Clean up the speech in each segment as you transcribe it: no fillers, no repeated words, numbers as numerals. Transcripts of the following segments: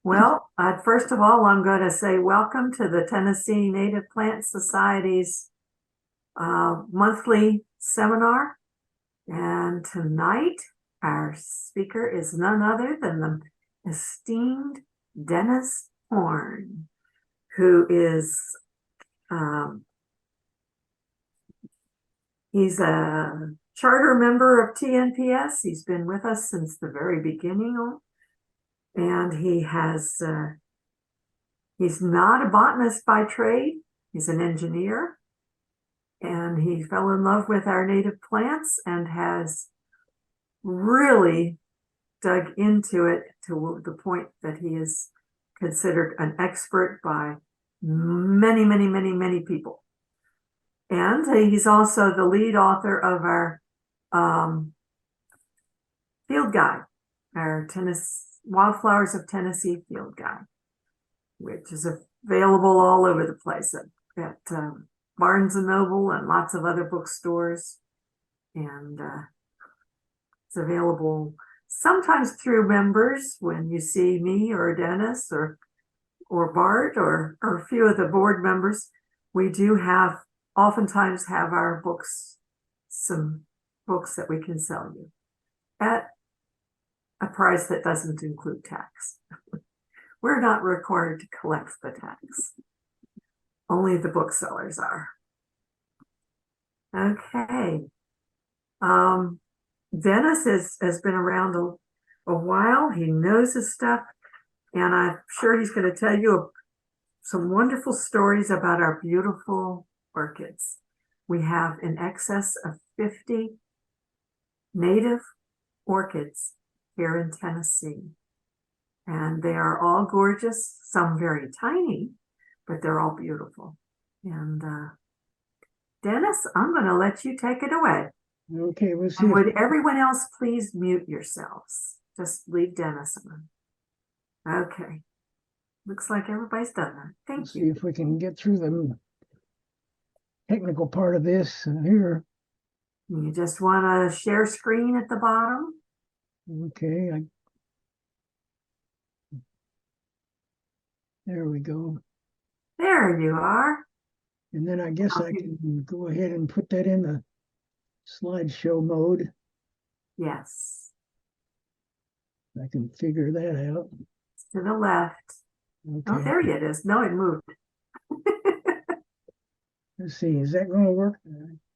Well, first of all, I'm going to say welcome to the Tennessee Native Plant Society's monthly seminar. And tonight, our speaker is none other than the esteemed Dennis Horn, who is he's a charter member of TNPS. He's been with us since the very beginning, and he's not a botanist by trade. He's an engineer, and he fell in love with our native plants and has really dug into it to the point that he is considered an expert by many people. And he's also the lead author of our field guide, our Wildflowers of Tennessee field guide, which is available all over the place at Barnes and Noble and lots of other bookstores. And it's available sometimes through members when you see me or Dennis or Bart or a few of the board members. We do oftentimes have our books, some books that we can sell you at a price that doesn't include tax. We're not required to collect the tax. Only the booksellers are. Okay. Dennis has been around a while. He knows his stuff, and I'm sure he's going to tell you some wonderful stories about our beautiful orchids. We have in excess of 50 native orchids here in Tennessee, and they are all gorgeous, some very tiny, but they're all beautiful. And Dennis, I'm going to let you take it away. Okay, we'll see. And would everyone else please mute yourselves? Just leave Dennis on. Okay. Looks like everybody's done that. Thank you. See if we can get through the technical part of this here. You just want to share screen at the bottom. Okay. There we go. There you are. And then I guess I can go ahead and put that in the slideshow mode. Yes. I can figure that out. It's to the left. Okay. Oh, there it is. No, it moved. Let's see, is that going to work?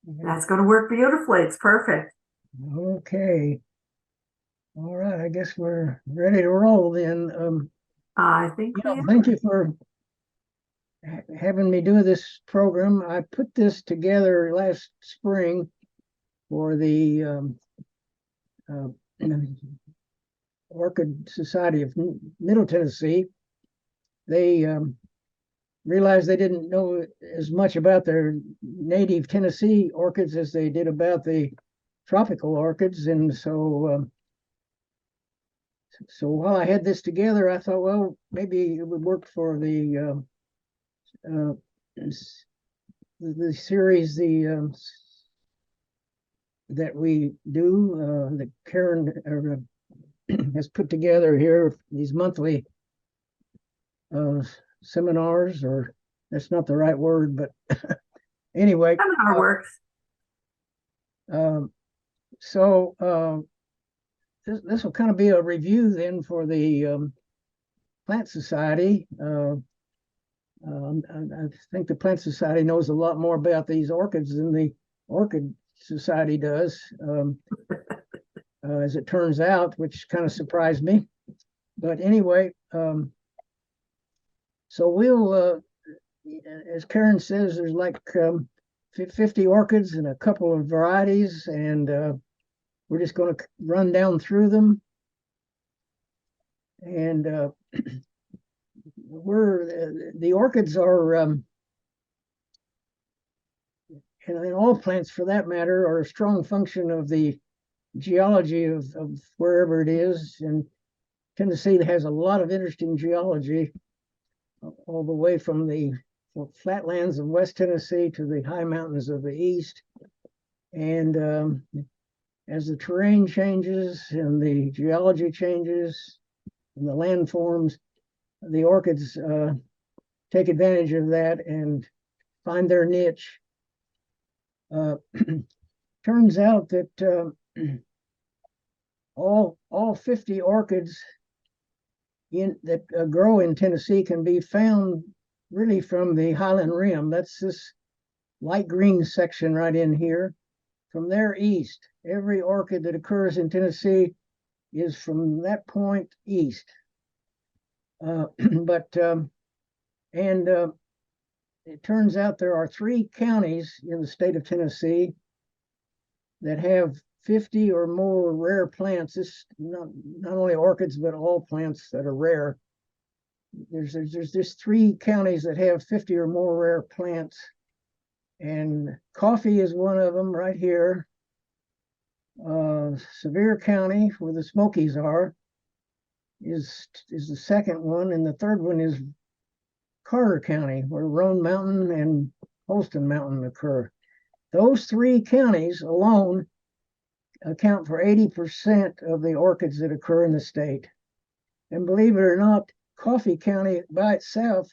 That's going to work beautifully. It's perfect. Okay. All right, I guess we're ready to roll then. I think thank you for having me do this program. I put this together last spring for the Orchid Society of Middle Tennessee. They realized they didn't know as much about their native Tennessee orchids as they did about the tropical orchids. And so while I had this together, I thought, well, maybe it would work for the series that we do, that Karen has put together here, these monthly seminars, or that's not the right word, but anyway. Seminar works. So this will kind of be a review then for the Plant Society. I think the Plant Society knows a lot more about these orchids than the Orchid Society does, as it turns out, which kind of surprised me. But anyway, so we'll, as Karen says, there's like 50 orchids and a couple of varieties, and we're just going to run down through them. And the orchids are, and all plants for that matter, are a strong function of the geology of wherever it is. And Tennessee has a lot of interesting geology, all the way from the flatlands of West Tennessee to the high mountains of the east. And as the terrain changes and the geology changes and the landforms, the orchids take advantage of that and find their niche. Turns out that all 50 orchids that grow in Tennessee can be found really from the Highland Rim. That's this light green section right in here. From there east, every orchid that occurs in Tennessee is from that point east. But it turns out there are 3 counties in the state of Tennessee that have 50 or more rare plants. This not only orchids, but all plants that are rare. There's just 3 counties that have 50 or more rare plants, and coffee is one of them right here. Sevier County, where the Smokies are, is the second one, and the third one is Carter County, where Roan Mountain and Holston Mountain occur. Those 3 counties alone account for 80% of the orchids that occur in the state. And believe it or not, Coffee County by itself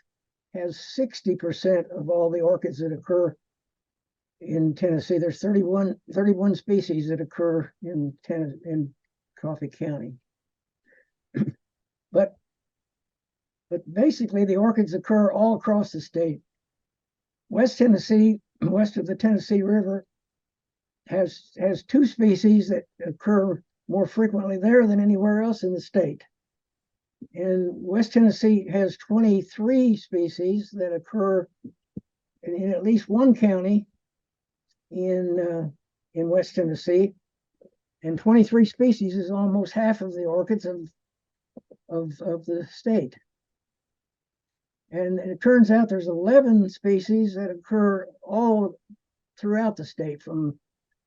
has 60% of all the orchids that occur in Tennessee. There's 31 species that occur in Coffee County. But basically the orchids occur all across the state. West Tennessee, west of the Tennessee River, has 2 species that occur more frequently there than anywhere else in the state. And West Tennessee has 23 species that occur in at least one county in West Tennessee, and 23 species is almost half of the orchids of the state. And it turns out there's 11 species that occur all throughout the state, from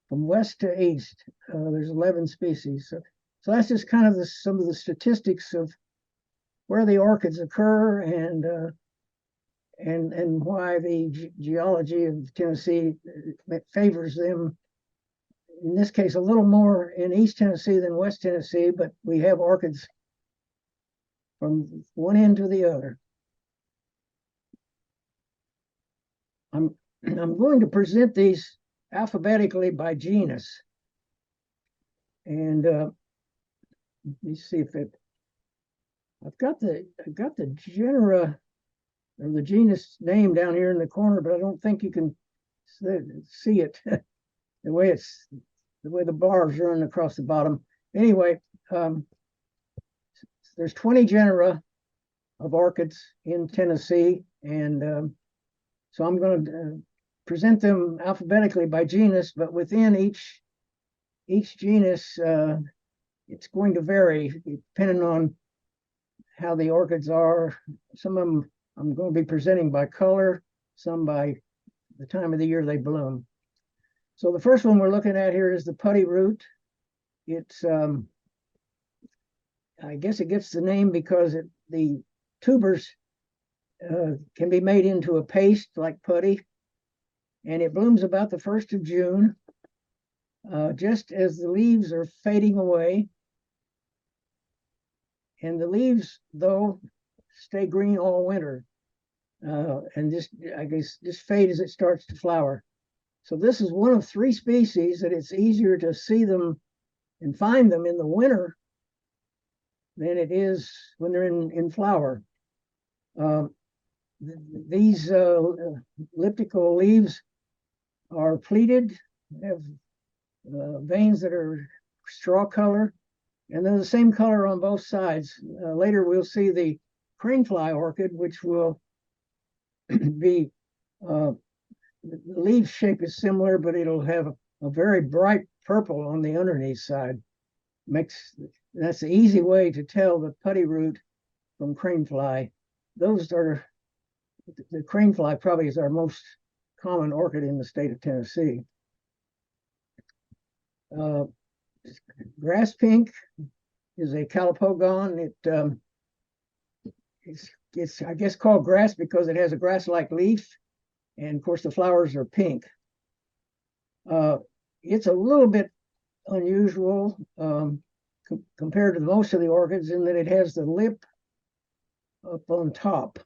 west to east. There's 11 species. So that's just kind of some of the statistics of where the orchids occur and why the geology of Tennessee favors them. In this case, a little more in East Tennessee than West Tennessee, but we have orchids from one end to the other. I'm going to present these alphabetically by genus. And let me see if I've got the genera or the genus name down here in the corner, but I don't think you can see it the way the bars run across the bottom. Anyway, there's 20 genera of orchids in Tennessee, and so I'm going to present them alphabetically by genus, but within each genus, it's going to vary depending on how the orchids are. Some of them I'm going to be presenting by color, some by the time of the year they bloom. So the first one we're looking at here is the putty root. It's, I guess it gets the name because the tubers can be made into a paste like putty, and it blooms about the 1st of June, just as the leaves are fading away. And the leaves, though, stay green all winter, and just fade as it starts to flower. So this is one of 3 species that it's easier to see them and find them in the winter than it is when they're in flower. These elliptical leaves are pleated, have veins that are straw color, and they're the same color on both sides. Later we'll see the cranefly orchid, which will be, the leaf shape is similar, but it'll have a very bright purple on the underneath side. That's the easy way to tell the putty root from cranefly. The cranefly probably is our most common orchid in the state of Tennessee. Grass pink is a calopogon. It's I guess called grass because it has a grass-like leaf, and of course the flowers are pink. It's a little bit unusual compared to most of the orchids in that it has the lip up on top.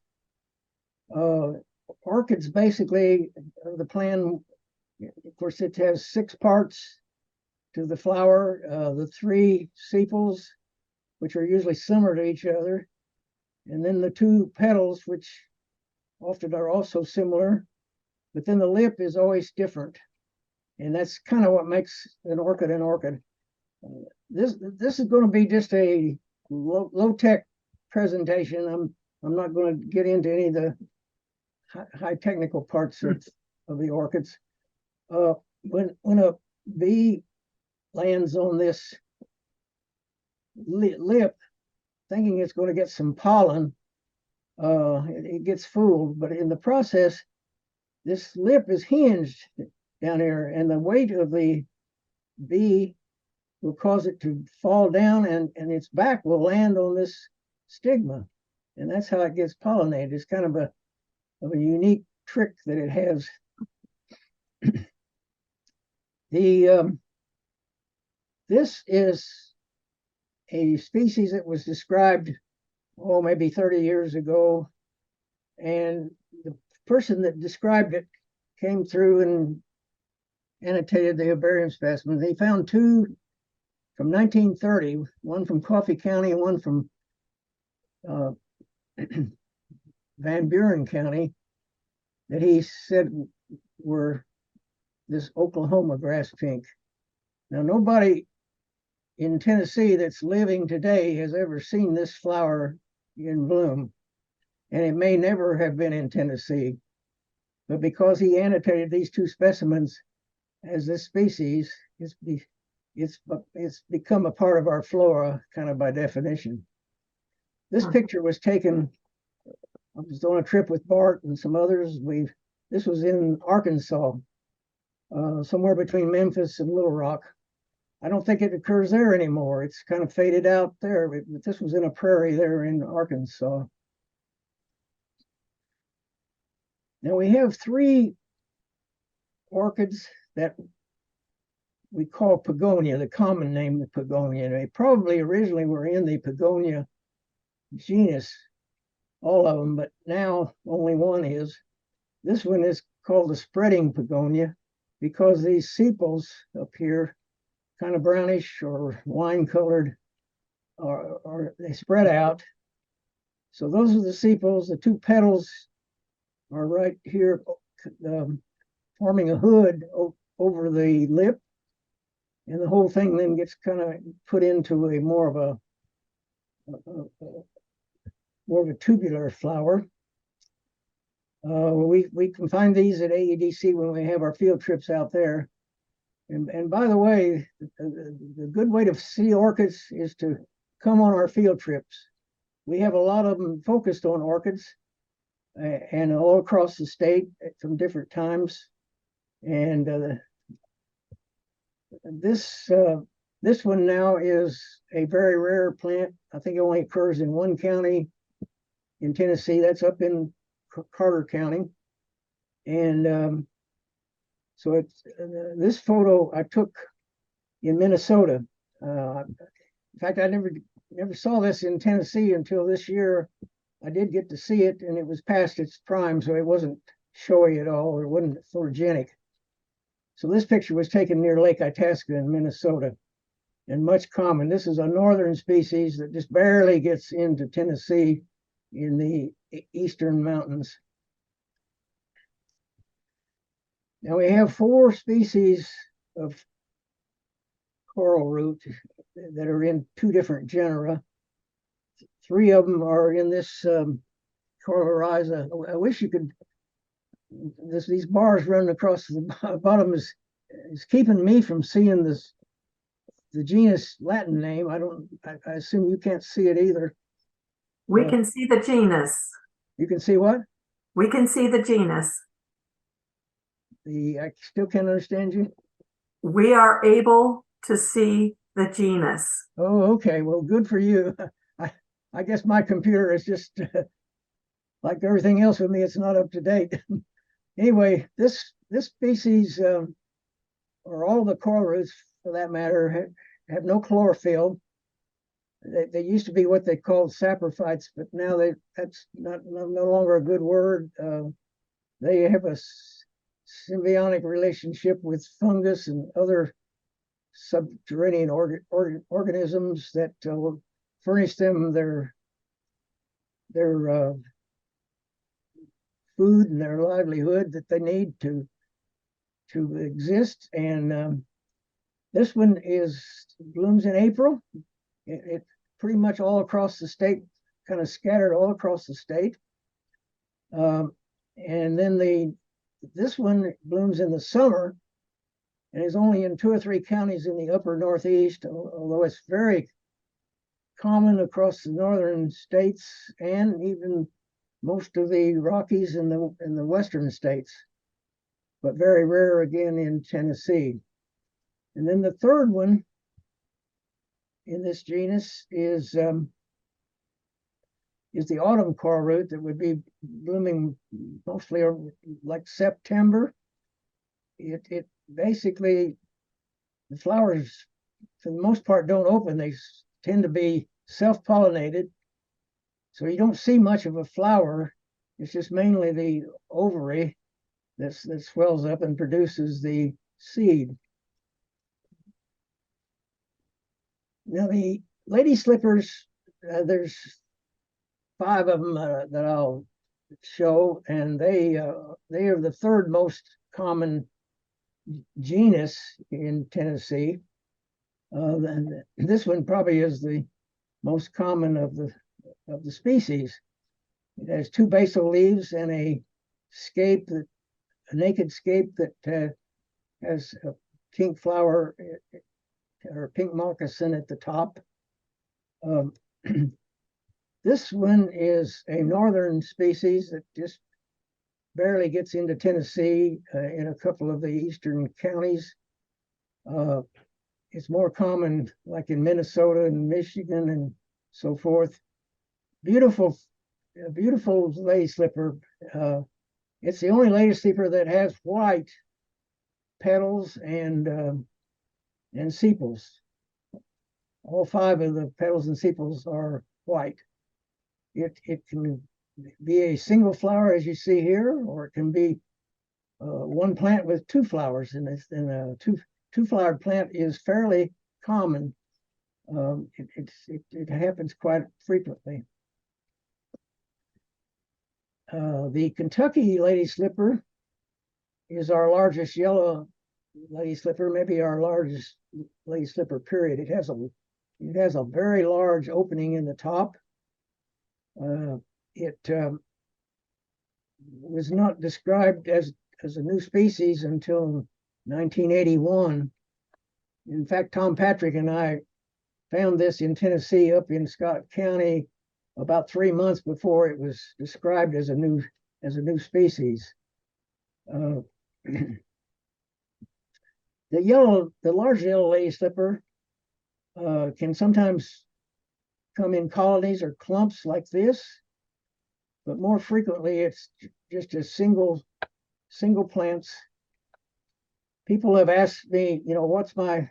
Orchids basically, the plan, of course, it has 6 parts to the flower, the 3 sepals, which are usually similar to each other, and then the 2 petals, which often are also similar, but then the lip is always different. And that's kind of what makes an orchid an orchid. This is going to be just a low tech presentation. I'm not going to get into any of the high technical parts of the orchids. When a bee lands on this lip, thinking it's going to get some pollen, it gets fooled. But in the process, this lip is hinged down here, and the weight of the bee will cause it to fall down, and its back will land on this stigma, and that's how it gets pollinated. It's kind of a unique trick that it has. This is a species that was described, maybe 30 years ago, and the person that described it came through and annotated the herbarium specimen. They found 2 from 1930, one from Coffee County and one from Van Buren County, that he said were this Oklahoma grass pink. Now, nobody in Tennessee that's living today has ever seen this flower in bloom, and it may never have been in Tennessee. But because he annotated these 2 specimens as this species, it's become a part of our flora, kind of by definition. This picture was taken, I was on a trip with Bart and some others. This was in Arkansas, somewhere between Memphis and Little Rock. I don't think it occurs there anymore. It's kind of faded out there, but this was in a prairie there in Arkansas. Now we have 3 orchids that we call Pogonia, the common name of Pogonia. They probably originally were in the Pogonia genus, all of them, but now only one is. This one is called the spreading Pogonia because these sepals up here, kind of brownish or wine colored, or they spread out. So those are the sepals. The 2 petals are right here, forming a hood over the lip, and the whole thing then gets kind of put into a more of a tubular flower. We can find these at AEDC when we have our field trips out there. And by the way, the good way to see orchids is to come on our field trips. We have a lot of them focused on orchids, and all across the state from different times. And this one now is a very rare plant. I think it only occurs in one county in Tennessee. That's up in Carter County. And so it's this photo I took in Minnesota. In fact, I never saw this in Tennessee until this year. I did get to see it, and it was past its prime, so it wasn't showy at all, or it wasn't photogenic. So this picture was taken near Lake Itasca in Minnesota, and much common. This is a northern species that just barely gets into Tennessee in the eastern mountains. Now we have 4 species of coral root that are in 2 different genera. 3 of them are in this Coralariza. I wish you could. These bars running across the bottom is keeping me from seeing the genus Latin name. I assume you can't see it either. We can see the genus. You can see what? We can see the genus. I still can't understand you. We are able to see the genus. Oh, okay. Well, good for you. I guess my computer is just like everything else with me. It's not up to date. Anyway, this species, or all the coral roots for that matter, have no chlorophyll. They used to be what they called saprophytes, but now that's no longer a good word. They have a symbiotic relationship with fungus and other subterranean organisms that will furnish them their food and their livelihood that they need to exist. And this one blooms in April. It pretty much all across the state, kind of scattered all across the state. And then this one blooms in the summer and is only in 2 or 3 counties in the upper Northeast, although it's very common across the northern states and even most of the Rockies in the western states, but very rare again in Tennessee. And then the third one in this genus is the autumn coral root that would be blooming mostly like September. It basically, the flowers for the most part don't open. They tend to be self-pollinated. So you don't see much of a flower. It's just mainly the ovary that swells up and produces the seed. Now the lady slippers, there's 5 of them that I'll show, and they are the third most common genus in Tennessee. And this one probably is the most common of the species. It has 2 basal leaves and a naked scape that has a pink flower or pink moccasin at the top. This one is a northern species that just barely gets into Tennessee in a couple of the eastern counties. It's more common like in Minnesota and Michigan and so forth. Beautiful lady slipper. It's the only lady slipper that has white petals and sepals. All 5 of the petals and sepals are white. It can be a single flower, as you see here, or it can be one plant with 2 flowers. And a two-flowered plant is fairly common. It happens quite frequently. The Kentucky lady slipper is our largest yellow lady slipper, maybe our largest lady slipper period. It has a very large opening in the top. It was not described as a new species until 1981. In fact, Tom Patrick and I found this in Tennessee up in Scott County about 3 months before it was described as a new species. The large yellow lady slipper can sometimes come in colonies or clumps like this, but more frequently it's just a single plants. People have asked me, what's my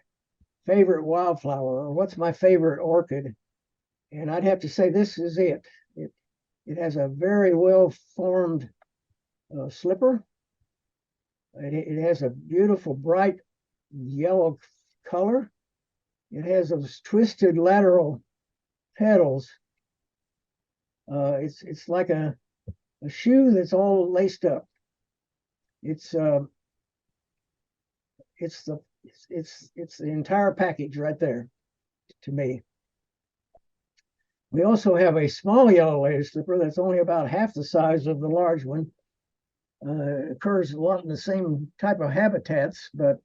favorite wildflower or what's my favorite orchid? And I'd have to say this is it. It has a very well formed slipper. It has a beautiful bright yellow color. It has those twisted lateral petals. It's like a shoe that's all laced up. It's the entire package right there to me. We also have a small yellow lady slipper that's only about half the size of the large one. Occurs a lot in the same type of habitats, but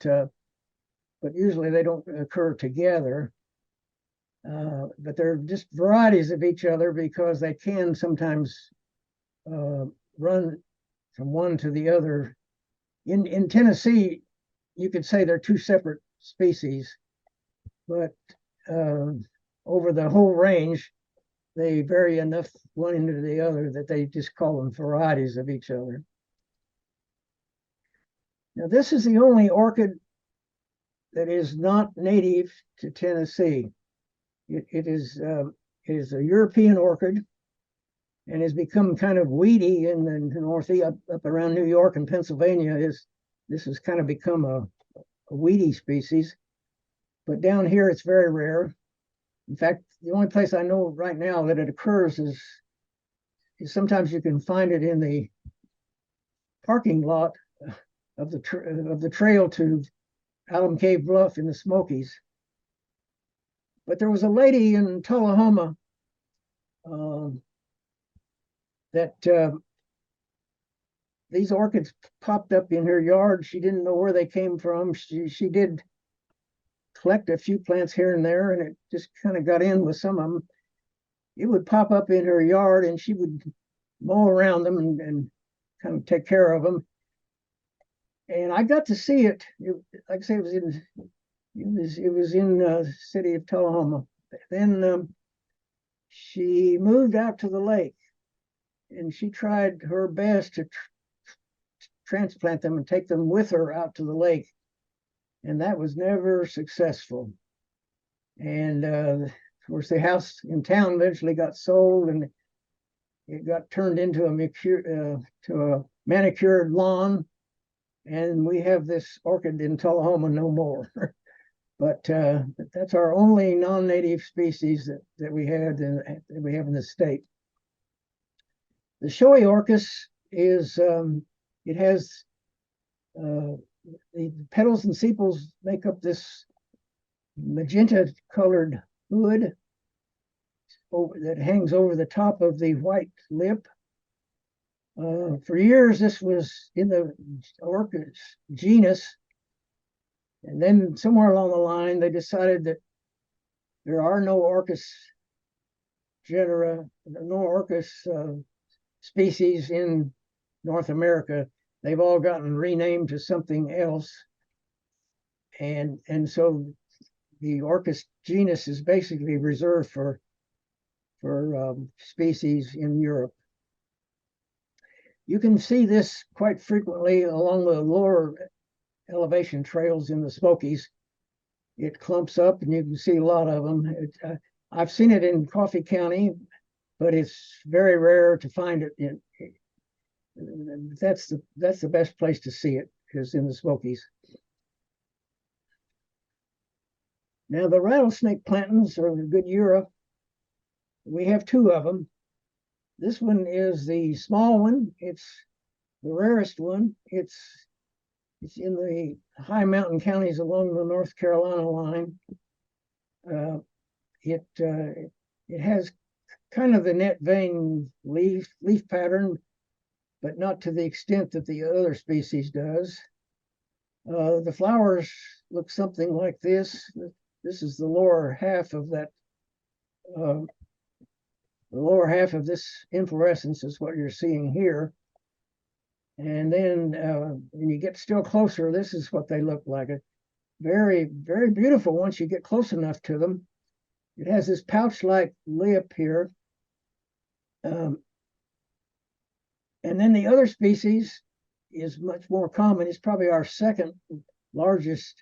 usually they don't occur together. But they're just varieties of each other because they can sometimes run from one to the other. In Tennessee, you could say they're 2 separate species, but over the whole range, they vary enough one into the other that they just call them varieties of each other. Now, this is the only orchid that is not native to Tennessee. It is a European orchid and has become kind of weedy in the northeast, up around New York and Pennsylvania. This has kind of become a weedy species, but down here it's very rare. In fact, the only place I know right now that it occurs is sometimes you can find it in the parking lot of the trail to Alum Cave Bluff in the Smokies. But there was a lady in Tullahoma that these orchids popped up in her yard. She didn't know where they came from. She did collect a few plants here and there, and it just kind of got in with some of them. It would pop up in her yard, and she would mow around them and kind of take care of them. And I got to see it. Like I say, it was in the city of Tullahoma. Then she moved out to the lake, and she tried her best to transplant them and take them with her out to the lake, and that was never successful. And of course, the house in town eventually got sold, and it got turned into a manicured lawn, and we have this orchid in Tullahoma no more. But that's our only non-native species that we have in the state. The showy orchis is it has the petals and sepals make up this magenta colored hood that hangs over the top of the white lip. For years, this was in the orchis genus. And then somewhere along the line, they decided that there are no orchis genera, no orchis species in North America. They've all gotten renamed to something else. And so the orchis genus is basically reserved for species in Europe. You can see this quite frequently along the lower elevation trails in the Smokies. It clumps up, and you can see a lot of them. I've seen it in Coffee County, but it's very rare to find it. That's the best place to see it, is in the Smokies. Now, the rattlesnake plantains are the Goodyear. We have two of them. This one is the small one. It's the rarest one. It's in the high mountain counties along the North Carolina line. It has kind of the net vein leaf pattern, but not to the extent that the other species does. The flowers look something like this. This is the lower half of that. The lower half of this inflorescence is what you're seeing here. And then when you get still closer, this is what they look like. Very, very beautiful once you get close enough to them. It has this pouch-like lip here. And then the other species is much more common. It's probably our second largest.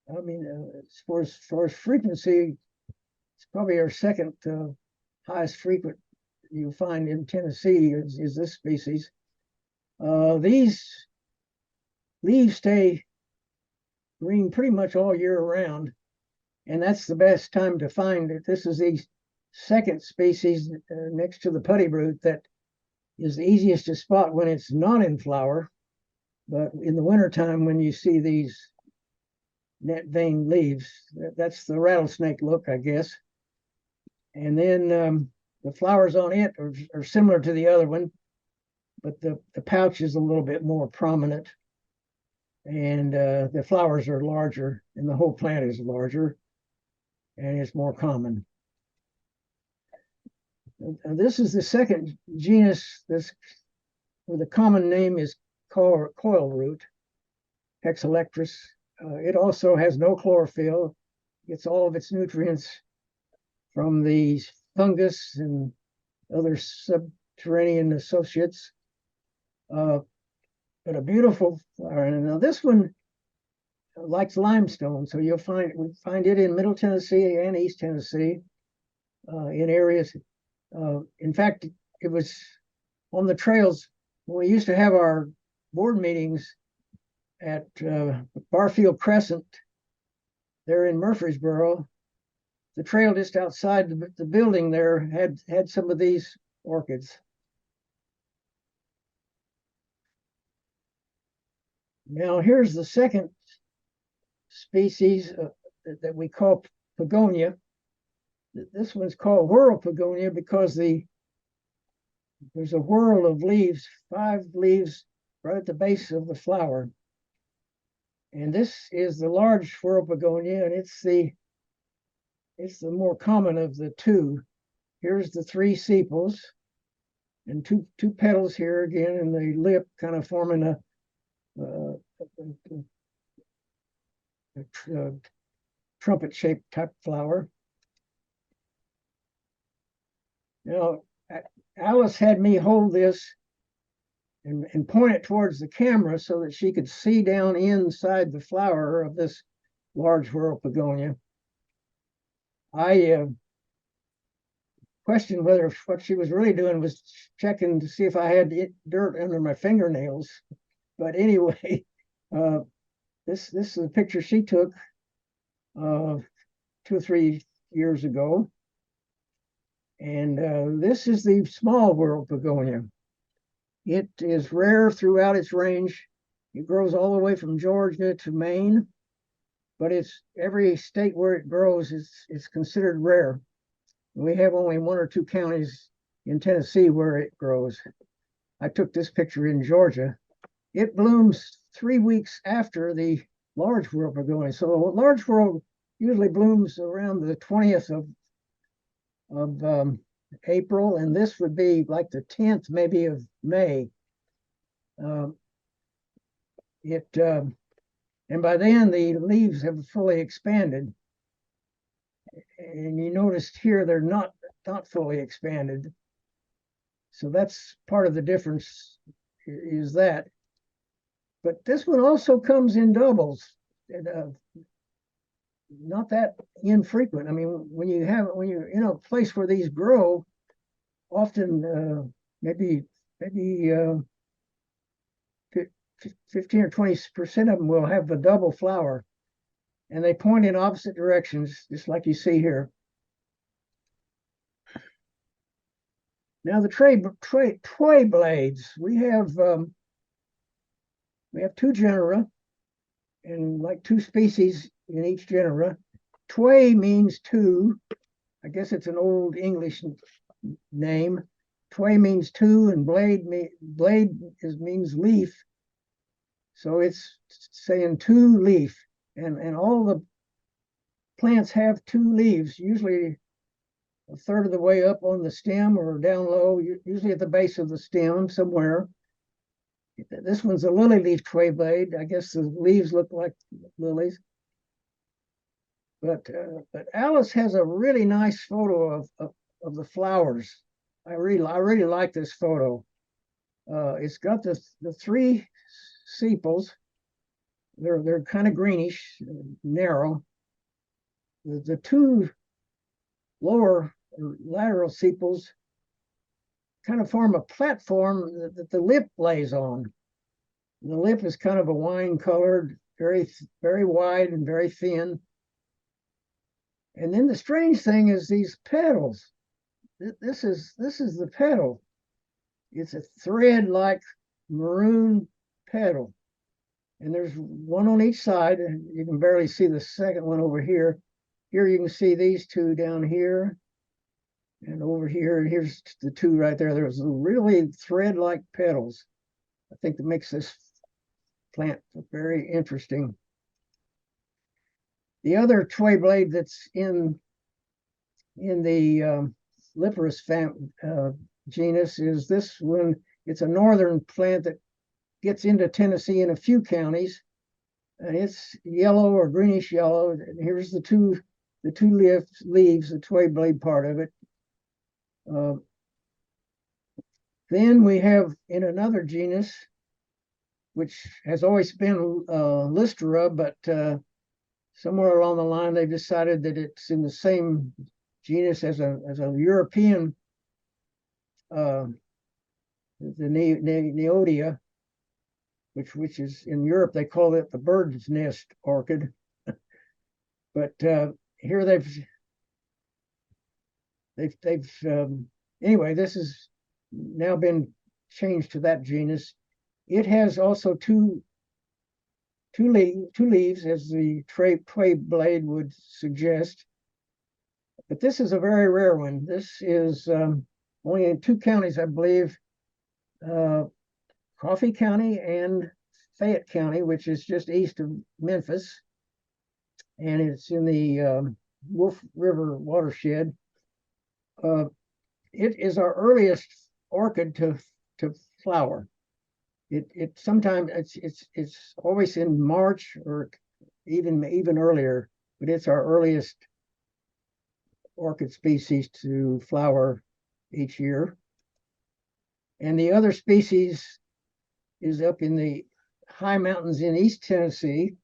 I mean, as far as frequency, it's probably our second highest frequent you find in Tennessee is this species. These leaves stay green pretty much all year round, and that's the best time to find it. This is the second species next to the putty root that is the easiest to spot when it's not in flower, but in the wintertime when you see these net vein leaves, that's the rattlesnake look, I guess. And then the flowers on it are similar to the other one, but the pouch is a little bit more prominent, and the flowers are larger, and the whole plant is larger, and it's more common. This is the second genus where the common name is coil root, Hexalectris. It also has no chlorophyll. Gets all of its nutrients from the fungus and other subterranean associates. But a beautiful flower. And now this one likes limestone. So we find it in Middle Tennessee and East Tennessee, in areas. In fact, it was on the trails when we used to have our board meetings at Barfield Crescent there in Murfreesboro. The trail just outside the building there had some of these orchids. Now here's the second species that we call Pagonia. This one's called whirl Pagonia because there's a whorl of leaves, 5 leaves right at the base of the flower. And this is the large whirl Pagonia, and it's the more common of the two. Here's the 3 sepals and two petals here again, and the lip kind of forming a trumpet-shaped type flower. Now, Alice had me hold this and point it towards the camera so that she could see down inside the flower of this large whirl Pagonia. I questioned whether what she was really doing was checking to see if I had dirt under my fingernails. But anyway, this is a picture she took 2 or 3 years ago. And this is the small whirl Pagonia. It is rare throughout its range. It grows all the way from Georgia to Maine, but it's every state where it grows it's considered rare. We have only 1 or 2 counties in Tennessee where it grows. I took this picture in Georgia. It blooms 3 weeks after the large whirl Pagonia. So a large whirl usually blooms around the 20th of April, and this would be like the 10th maybe of May. And by then the leaves have fully expanded. And you noticed here they're not fully expanded. So that's part of the difference is that. But this one also comes in doubles. Not that infrequent. I mean, when you're in a place where these grow, often maybe 15 or 20% of them will have the double flower, and they point in opposite directions, just like you see here. Now the tway blades, we have 2 genera and like 2 species in each genera. Tway means 2. I guess it's an old English name. Tway means 2, and blade means leaf. So it's saying 2 leaf, and all the plants have 2 leaves, usually a third of the way up on the stem or down low, usually at the base of the stem somewhere. This one's a lily leaf tway blade. I guess the leaves look like lilies. But Alice has a really nice photo of the flowers. I really like this photo. It's got the 3 sepals. They're kind of greenish, narrow. The 2 lower or lateral sepals kind of form a platform that the lip lays on. The lip is kind of a wine colored, very, very wide and very thin. And then the strange thing is these petals. This is the petal. It's a thread-like maroon petal. And there's one on each side, and you can barely see the second one over here. Here you can see these 2 down here and over here. And here's the 2 right there. There's really thread-like petals. I think that makes this plant very interesting. The other tway blade that's in the Liparis genus is this one. It's a northern plant that gets into Tennessee in a few counties, and it's yellow or greenish yellow. And here's the two leaves, the tway blade part of it. Then we have in another genus which has always been Listera, but somewhere along the line they've decided that it's in the same genus as a European the Neodia, which is in Europe they call it the bird's nest orchid. But here anyway, this has now been changed to that genus. It has also two leaves, as the tway blade would suggest. But this is a very rare one. This is only in 2 counties, I believe, Coffee County and Fayette County, which is just east of Memphis. And it's in the Wolf River watershed. It is our earliest orchid to flower. It sometimes it's always in March or even earlier, but it's our earliest orchid species to flower each year. And the other species is up in the high mountains in East Tennessee.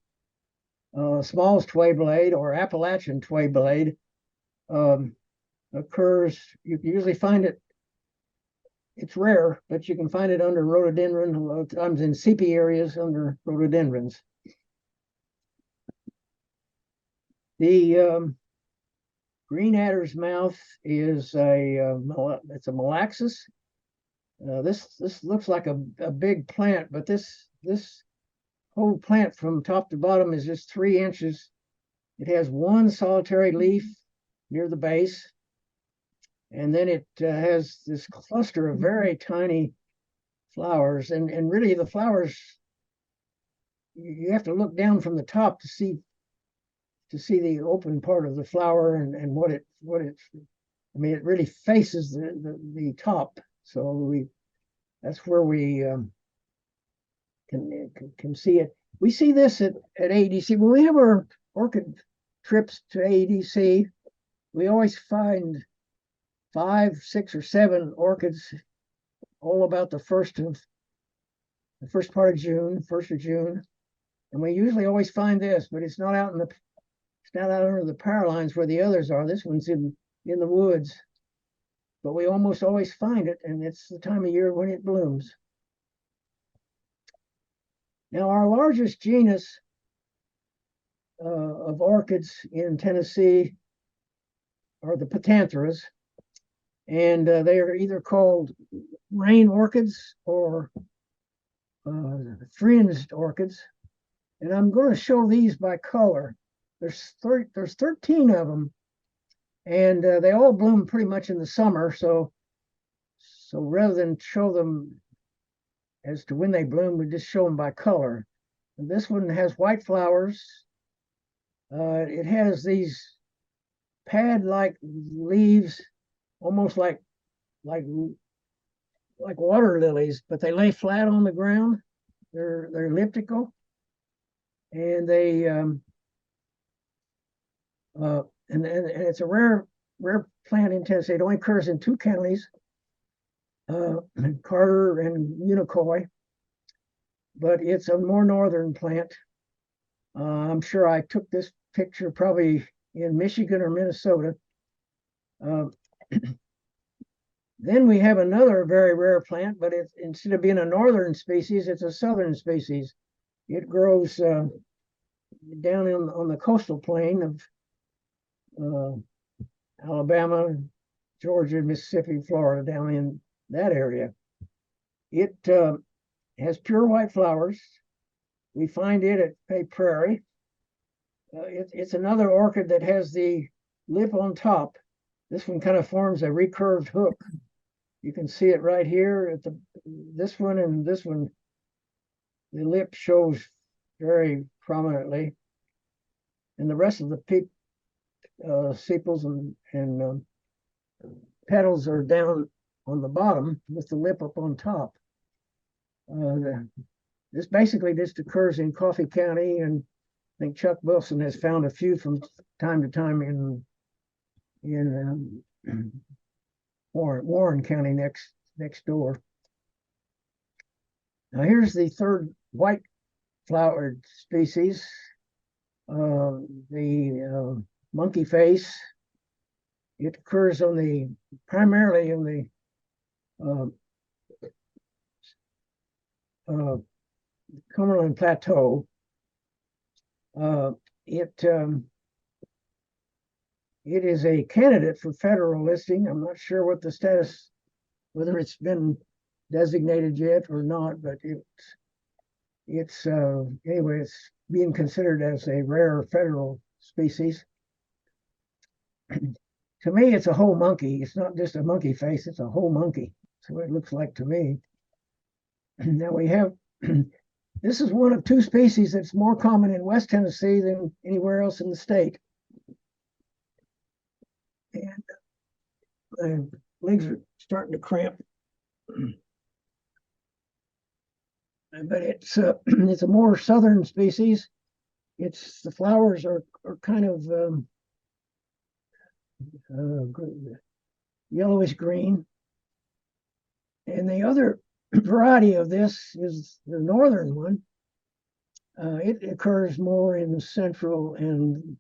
Small's tway blade or Appalachian tway blade occurs. You usually find it. It's rare, but you can find it under rhododendron, a lot of times in sepia areas under rhododendrons. The green adder's mouth is it's a Malaxis. This looks like a big plant, but this whole plant from top to bottom is just 3 inches. It has 1 solitary leaf near the base. And then it has this cluster of very tiny flowers. And really the flowers, you have to look down from the top to see the open part of the flower and what it I mean, it really faces the top. So that's where we can see it. We see this at AEDC. When we have our orchid trips to AEDC, we always find 5, 6, or 7 orchids all about the first part of June, 1st of June. And we usually always find this, but it's not out under the power lines where the others are. This one's in the woods. But we almost always find it, and it's the time of year when it blooms. Now, our largest genus of orchids in Tennessee are the Pentantheras. And they are either called rain orchids or fringed orchids. And I'm going to show these by color. There's 13 of them, and they all bloom pretty much in the summer. So rather than show them as to when they bloom, we just show them by color. And this one has white flowers. It has these pad-like leaves, almost like water lilies, but they lay flat on the ground. They're elliptical, and they and it's a rare plant in Tennessee. It only occurs in 2 counties, Carter and Unicoi, but it's a more northern plant. I'm sure I took this picture probably in Michigan or Minnesota. Then we have another very rare plant, but instead of being a northern species, it's a southern species. It grows down on the coastal plain of Alabama, Georgia, Mississippi, Florida, down in that area. It has pure white flowers. We find it at Bay Prairie. It's another orchid that has the lip on top. This one kind of forms a recurved hook. You can see it right here at this one and this one. The lip shows very prominently, and the rest of the sepals and petals are down on the bottom with the lip up on top. This basically just occurs in Coffee County, and I think Chuck Wilson has found a few from time to time in Warren County next door. Now here's the third white flowered species, the monkey face. It occurs on primarily on the uh, uh, Cumberland Plateau. Uh, it it is a candidate for federal listing. I'm not sure what the status, whether it's been designated yet or not, but it's anyway, it's being considered as a rare federal species. To me, it's a whole monkey. It's not just a monkey face, it's a whole monkey. That's what it looks like to me. Now we have, this is one of two species that's more common in West Tennessee than anywhere else in the state. And my legs are starting to cramp. But it's it's a more southern species. The flowers are kind of yellowish green. And the other variety of this is the northern one. It occurs more in central and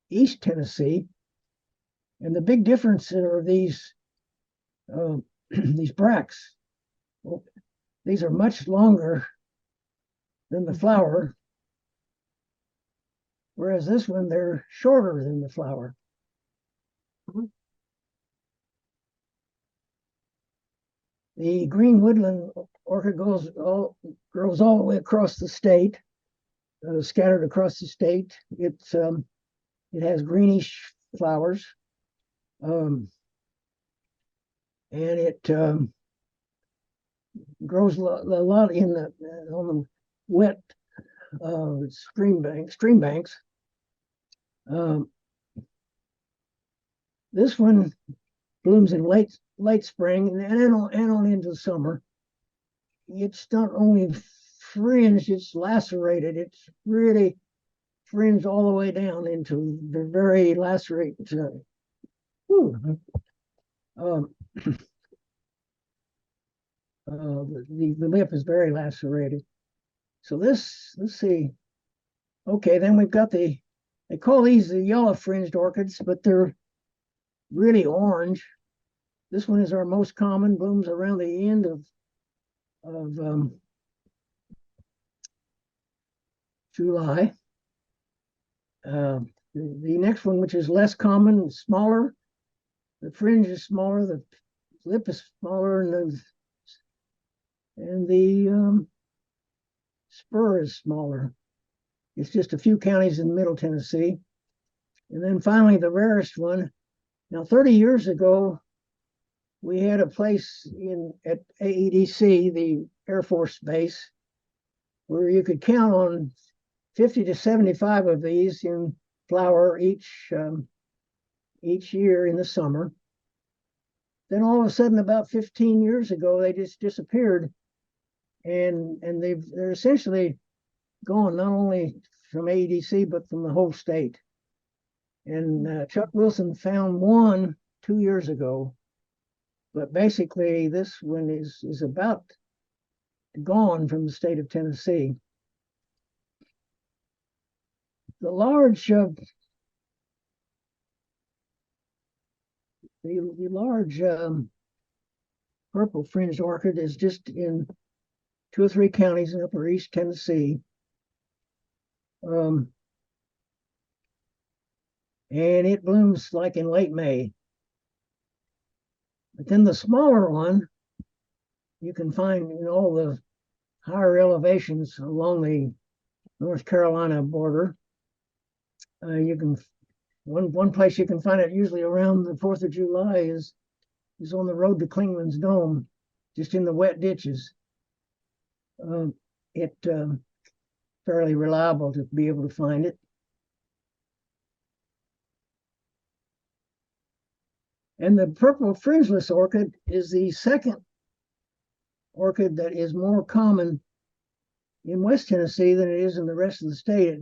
east Tennessee. And the big difference are these these bracts. Well, these are much longer than the flower, whereas this one, they're shorter than the flower. The green woodland orchid grows all the way across the state, scattered across the state. It has greenish flowers, and it grows a lot in on the wet stream banks. This one blooms in late spring and on into the summer. It's not only fringed, it's lacerated. It's really fringed all the way down into the very lacerate. The lip is very lacerated. So let's see. Okay, then we've got they call these the yellow fringed orchids, but they're really orange. This one is our most common, blooms around the end of July. The next one, which is less common, smaller. The fringe is smaller, the lip is smaller, and the spur is smaller. It's just a few counties in Middle Tennessee. And then finally, the rarest one. Now, 30 years ago, we had a place at AEDC, the Air Force Base, where you could count on 50 to 75 of these in flower each year in the summer. Then all of a sudden, about 15 years ago, they just disappeared, and they're essentially gone, not only from AEDC but from the whole state. And Chuck Wilson found one 2 years ago, but basically this one is about gone from the state of Tennessee. The large purple fringed orchid is just in 2 or 3 counties in upper East Tennessee. And it blooms like in late May. But then the smaller one you can find in all the higher elevations along the North Carolina border. One place you can find it usually around the 4th of July is on the road to Klingman's Dome, just in the wet ditches. It's fairly reliable to be able to find it. And the purple fringeless orchid is the second orchid that is more common in West Tennessee than it is in the rest of the state.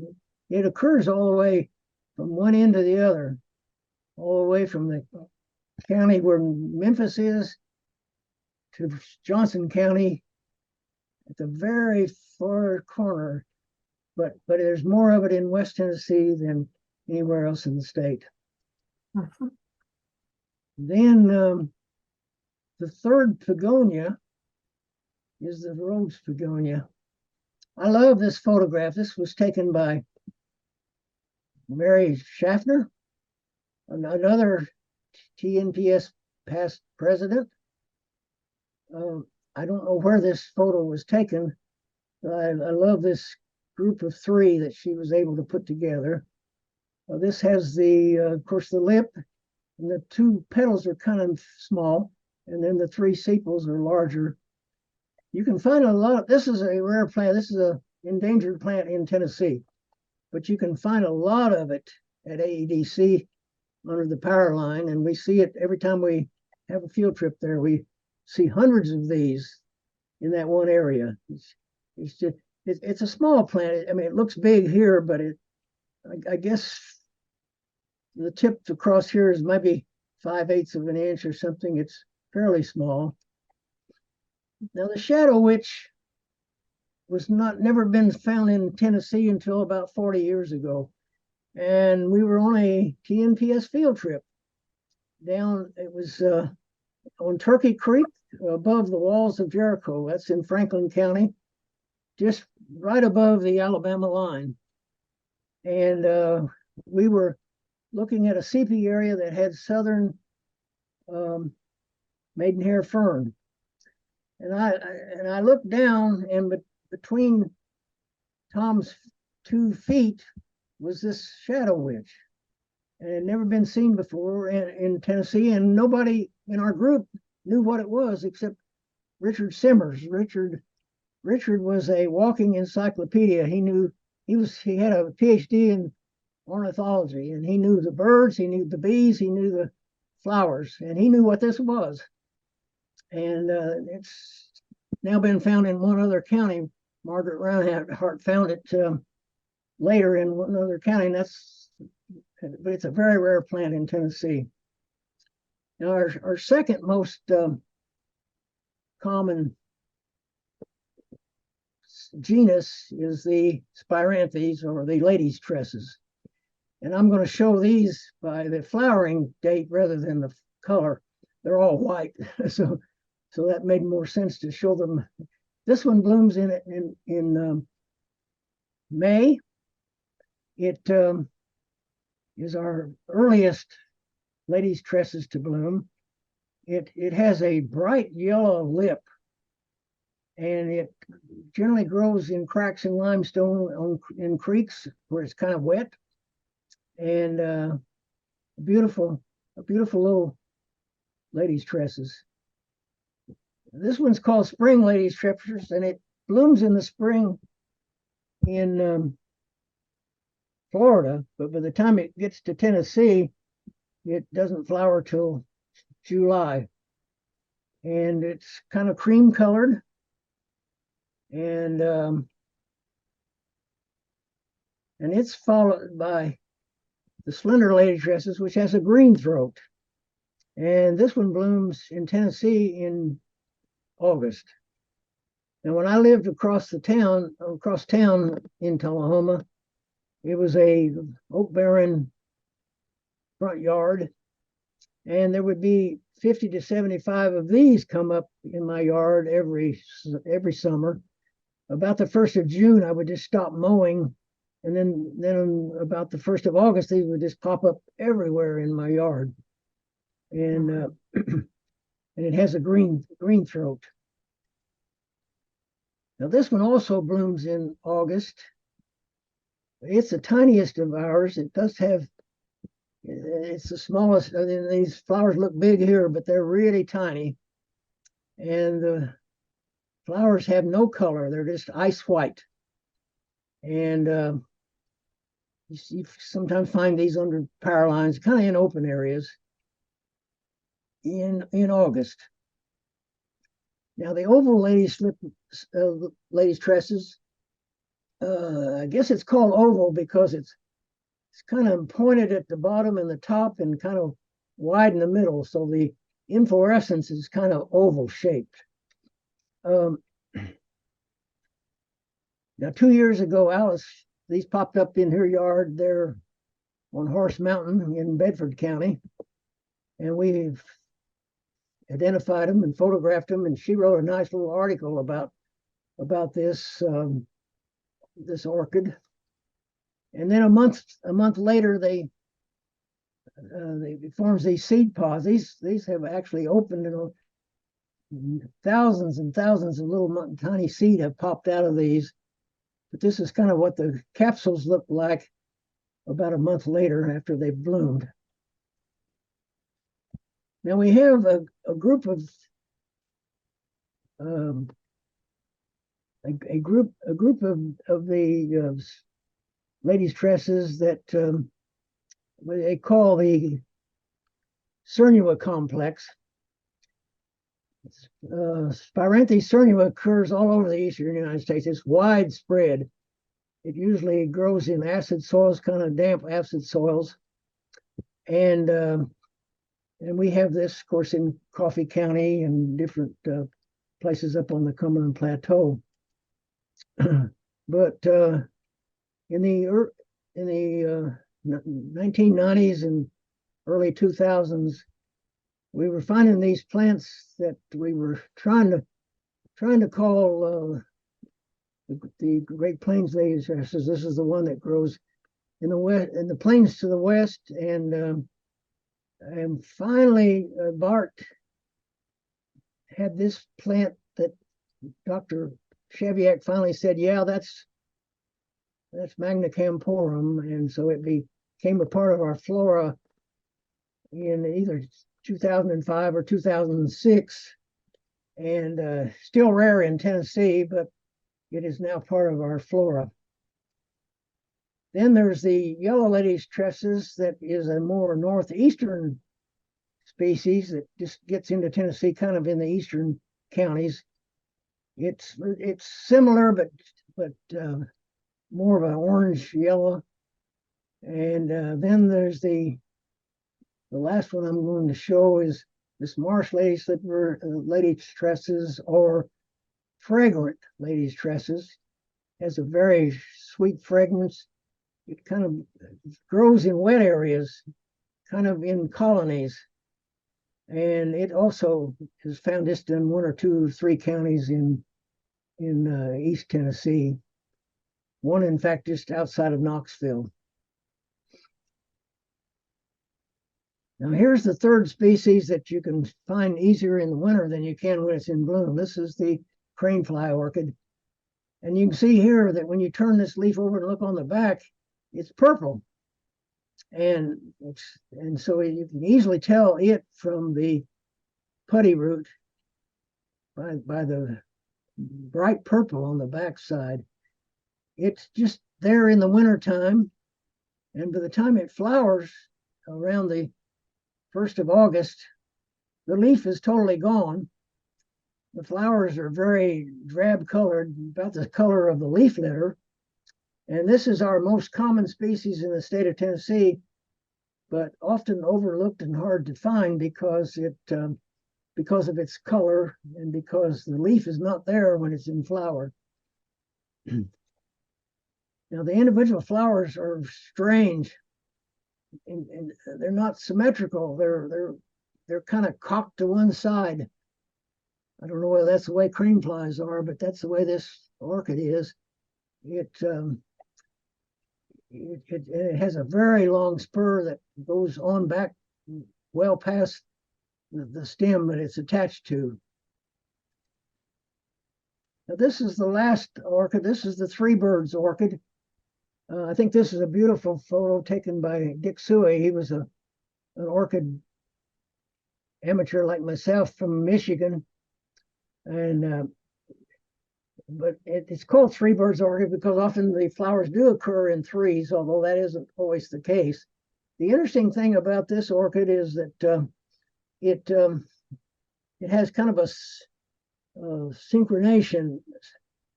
It occurs all the way from one end to the other, all the way from the county where Memphis is to Johnson County at the very far corner, but there's more of it in West Tennessee than anywhere else in the state. Mhm. Then the third begonia is the Rhodes begonia. I love this photograph. This was taken by Mary Schaffner, another TNPS past president. I don't know where this photo was taken. I love this group of three that she was able to put together. This has of course, the lip, and the two petals are kind of small, and then the three sepals are larger. You can find a lot. This is a rare plant. This is an endangered plant in Tennessee, but you can find a lot of it at AEDC under the power line, and we see it every time we have a field trip there. We see hundreds of these in that one area. It's just it's a small plant. I mean, it looks big here, but I guess the tip across here is maybe 5/8 of an inch or something. It's fairly small. Now the shadow witch was never been found in Tennessee until about 40 years ago. And we were on a TNPS field trip down, it was on Turkey Creek above the walls of Jericho. That's in Franklin County, just right above the Alabama line. And we were looking at a sepia area that had southern maidenhair fern. And I looked down, and between Tom's 2 feet was this shadow witch, and it had never been seen before in Tennessee, and nobody in our group knew what it was except Richard Simmers. Richard was a walking encyclopedia. He had a PhD in ornithology, and he knew the birds, he knew the bees, he knew the flowers, and he knew what this was. And it's now been found in one other county. Margaret Roundhart found it later in one other county, and but it's a very rare plant in Tennessee. Now, our second most common genus is the Spiranthes, or the ladies' tresses. And I'm going to show these by the flowering date rather than the color. They're all white, so that made more sense to show them. This one blooms in May. It is our earliest ladies' tresses to bloom. It has a bright yellow lip, and it generally grows in cracks in limestone in creeks where it's kind of wet. And beautiful little ladies' tresses. This one's called spring ladies' tresses, and it blooms in the spring in Florida, but by the time it gets to Tennessee, it doesn't flower till July. And it's kind of cream colored, and it's followed by the slender lady tresses, which has a green throat. And this one blooms in Tennessee in August. And when I lived across town in Tullahoma, it was a oak barren front yard, and there would be 50 to 75 of these come up in my yard every summer. About the 1st of June, I would just stop mowing, and then about the 1st of August, these would just pop up everywhere in my yard. And and it has a green throat. Now this one also blooms in August. It's the tiniest of ours. It does have, it's the smallest. I mean, these flowers look big here, but they're really tiny. And the flowers have no color. They're just ice white. And you sometimes find these under power lines, kind of in open areas in August. Now the oval ladies tresses, I guess it's called oval because it's kind of pointed at the bottom and the top and kind of wide in the middle. So the inflorescence is kind of oval shaped. Now, 2 years ago, Alice, these popped up in her yard there on Horse Mountain in Bedford County, and we've identified them and photographed them. And she wrote a nice little article about this orchid. And then a month later, they forms these seed pods. These have actually opened, thousands and thousands of little tiny seed have popped out of these. But this is kind of what the capsules look like about a month later after they've bloomed. Now we have a group of a group of the ladies' tresses that they call the Cernua complex. Spiranthe cernua occurs all over the eastern United States. It's widespread. It usually grows in acid soils, kind of damp acid soils. And we have this, of course, in Coffee County and different places up on the Cumberland Plateau. But in the 1990s and early 2000s, we were finding these plants that we were trying to call the Great Plains ladies' tresses. This is the one that grows in the west, in the plains to the west, and finally Bart had this plant that Dr. Shaviak finally said, yeah, that's Magna Camporum, and so it became a part of our flora in either 2005 or 2006, and still rare in Tennessee, but it is now part of our flora. Then there's the yellow lady's tresses, that is a more northeastern species that just gets into Tennessee kind of in the eastern counties. It's similar, but more of an orange yellow. And then there's the last one I'm going to show is this marsh lady slipper, lady's tresses, or fragrant lady's tresses. Has a very sweet fragrance. It kind of grows in wet areas, kind of in colonies. And it also is found just in 1 or 2 or 3 counties in East Tennessee. One, in fact, just outside of Knoxville. Now here's the third species that you can find easier in the winter than you can when it's in bloom. This is the cranefly orchid. And you can see here that when you turn this leaf over and look on the back, it's purple. And so you can easily tell it from the putty root by the bright purple on the back side. It's just there in the wintertime. And by the time it flowers around the 1st of August, the leaf is totally gone. The flowers are very drab colored, about the color of the leaf litter. And this is our most common species in the state of Tennessee, but often overlooked and hard to find because of its color and because the leaf is not there when it's in flower. Now the individual flowers are strange, and they're not symmetrical. They're kind of cocked to one side. I don't know whether that's the way craneflies are, but that's the way this orchid is. It has a very long spur that goes on back well past the stem that it's attached to. Now this is the last orchid. This is the three birds orchid. I think this is a beautiful photo taken by Dick Suey. He was an orchid amateur like myself from Michigan. And but it's called three birds orchid because often the flowers do occur in threes, although that isn't always the case. The interesting thing about this orchid is that it has kind of a synchronization.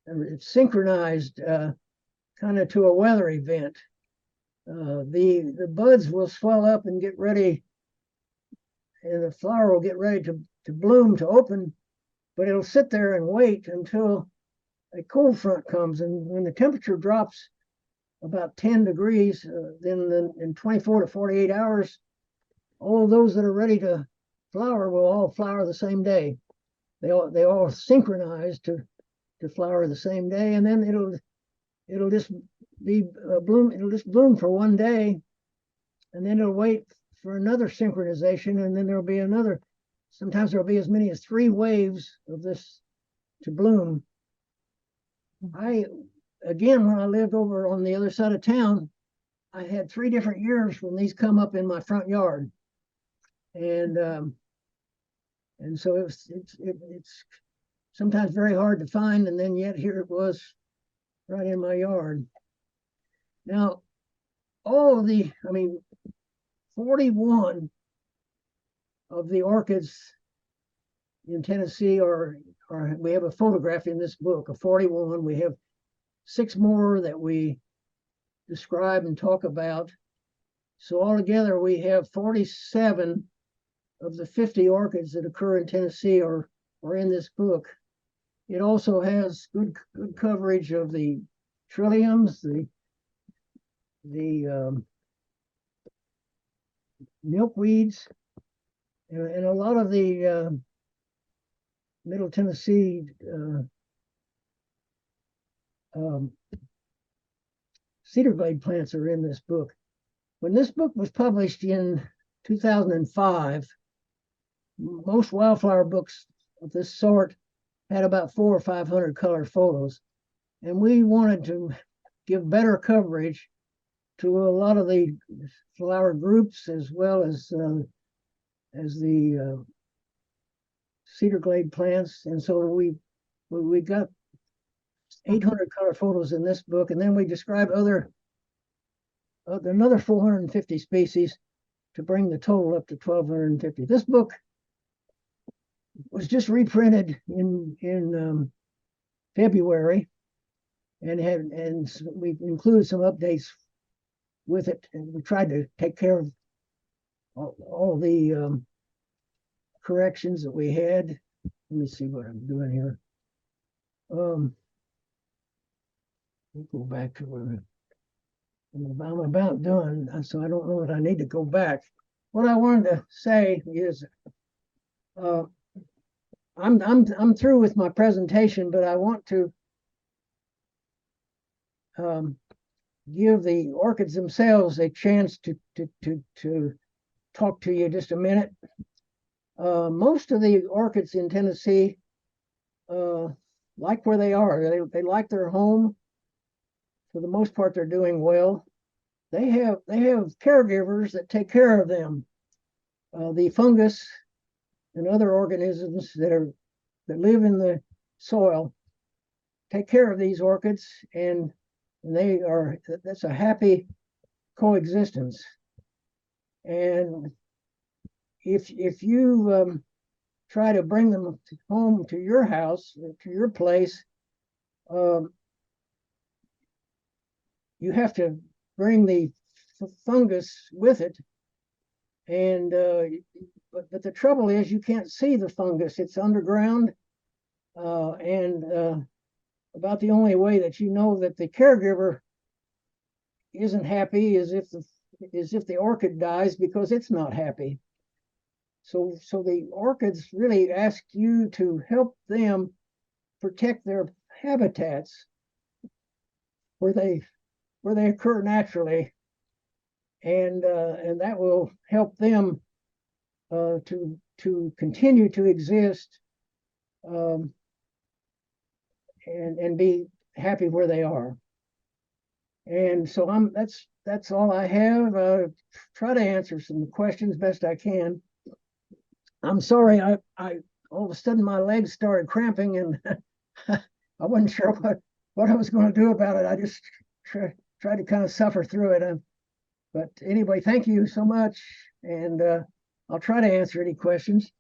It's synchronized kind of to a weather event. The buds will swell up and get ready, and the flower will get ready to bloom, to open, but it'll sit there and wait until a cold front comes, and when the temperature drops about 10 degrees, then in 24 to 48 hours, all of those that are ready to flower will all flower the same day. They all synchronize to flower the same day, and then it'll just be bloom. It'll just bloom for one day, and then it'll wait for another synchronization, and then there'll be another. Sometimes there'll be as many as 3 waves of this to bloom. Again, when I lived over on the other side of town, I had 3 different years when these come up in my front yard, and so it's sometimes very hard to find, and then yet here it was right in my yard. Now, all of the, 41 of the orchids in Tennessee we have a photograph in this book of 41. We have 6 more that we describe and talk about. So altogether, we have 47 of the 50 orchids that occur in Tennessee are in this book. It also has good coverage of the trilliums, the milkweeds, and a lot of the Middle Tennessee cedar glade plants are in this book. When this book was published in 2005, most wildflower books of this sort had about 400 or 500 color photos, and we wanted to give better coverage to a lot of the flower groups as well as the cedar glade plants, and so we got 800 color photos in this book, and then we describe another 450 species to bring the total up to 1,250. This book was just reprinted in February, and we included some updates with it, and we tried to take care of all the corrections that we had. Let me see what I'm doing here. We'll go back to where I'm about done, so I don't know that I need to go back. What I wanted to say is, I'm through with my presentation, but I want to give the orchids themselves a chance to talk to you just a minute. Most of the orchids in Tennessee like where they are. They like their home. For the most part, they're doing well. They have caregivers that take care of them. The fungus and other organisms that live in the soil take care of these orchids, and that's a happy coexistence. And if you try to bring them home to your house, to your place, you have to bring the fungus with it. And but the trouble is you can't see the fungus. It's underground, and about the only way that you know that the caregiver isn't happy is if the orchid dies, because it's not happy. So the orchids really ask you to help them protect their habitats where they occur naturally, and that will help them to continue to exist, and be happy where they are. And so that's all I have. Try to answer some questions best I can. I'm sorry, I all of a sudden my legs started cramping, and I wasn't sure what I was going to do about it. I just tried to kind of suffer through it. But anyway, thank you so much, and I'll try to answer any questions.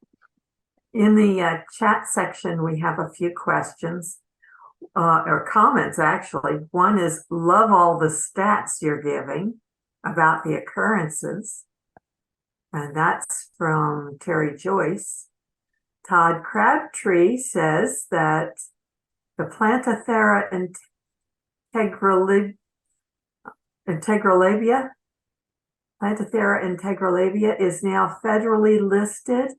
In the chat section, we have a few questions or comments, actually. One is, love all the stats you're giving about the occurrences. And that's from Terry Joyce. Todd Crabtree says that the Plantathera integralabia, integralabia, Plantathera integralabia is now federally listed,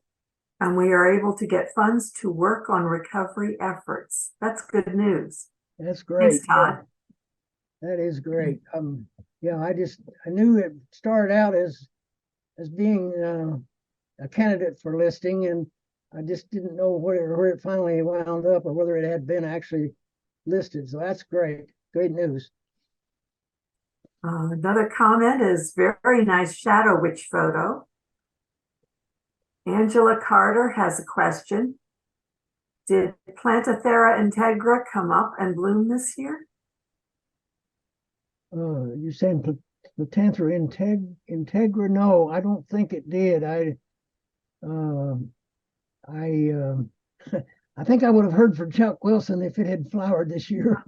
and we are able to get funds to work on recovery efforts. That's good news. That's great. Thanks, Todd. That is great. Yeah, I knew it started out as being a candidate for listing, and I just didn't know where it finally wound up or whether it had been actually listed. So that's great. Great news. Another comment is very nice shadow witch photo. Angela Carter has a question. Did Plantathera integra come up and bloom this year? You're saying Plantathera integra? No, I don't think it did. I think I would have heard from Chuck Wilson if it had flowered this year.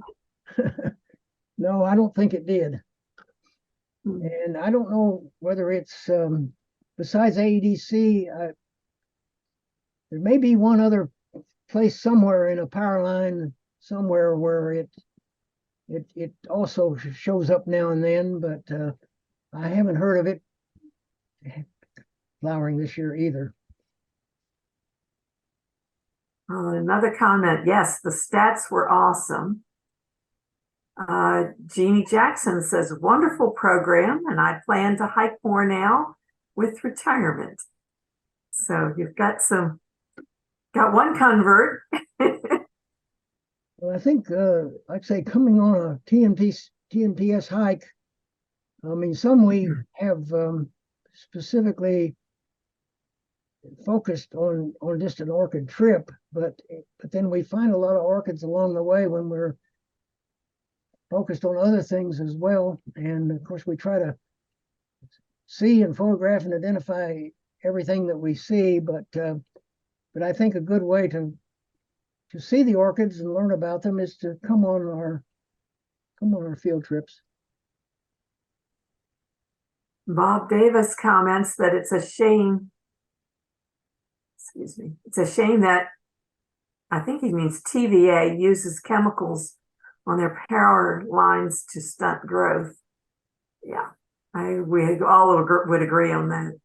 No, I don't think it did. And I don't know whether it's besides AEDC, there may be one other place somewhere in a power line somewhere where it also shows up now and then, but I haven't heard of it flowering this year either. Another comment, yes, the stats were awesome. Jeannie Jackson says, wonderful program, and I plan to hike more now with retirement. So you've got one convert. Well, I think, I'd say coming on a TNPS hike, I mean, some we have specifically focused on just an orchid trip, but then we find a lot of orchids along the way when we're focused on other things as well. And of course, we try to see and photograph and identify everything that we see, but I think a good way to see the orchids and learn about them is to come on our field trips. Bob Davis comments that it's a shame. Excuse me. It's a shame that, I think he means TVA, uses chemicals on their power lines to stunt growth. Yeah, we all would agree on that.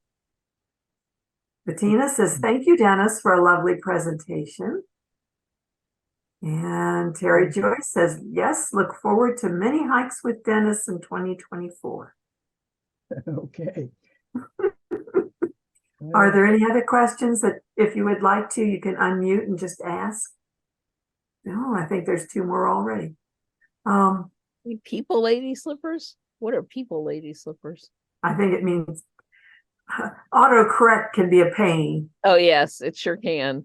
Bettina says, thank you, Dennis, for a lovely presentation. And Terry Joyce says, yes, look forward to many hikes with Dennis in 2024. Okay. Are there any other questions that if you would like to, you can unmute and just ask? No, I think there's two more already. People lady slippers? What are people lady slippers? I think it means autocorrect can be a pain. Oh, yes, it sure can.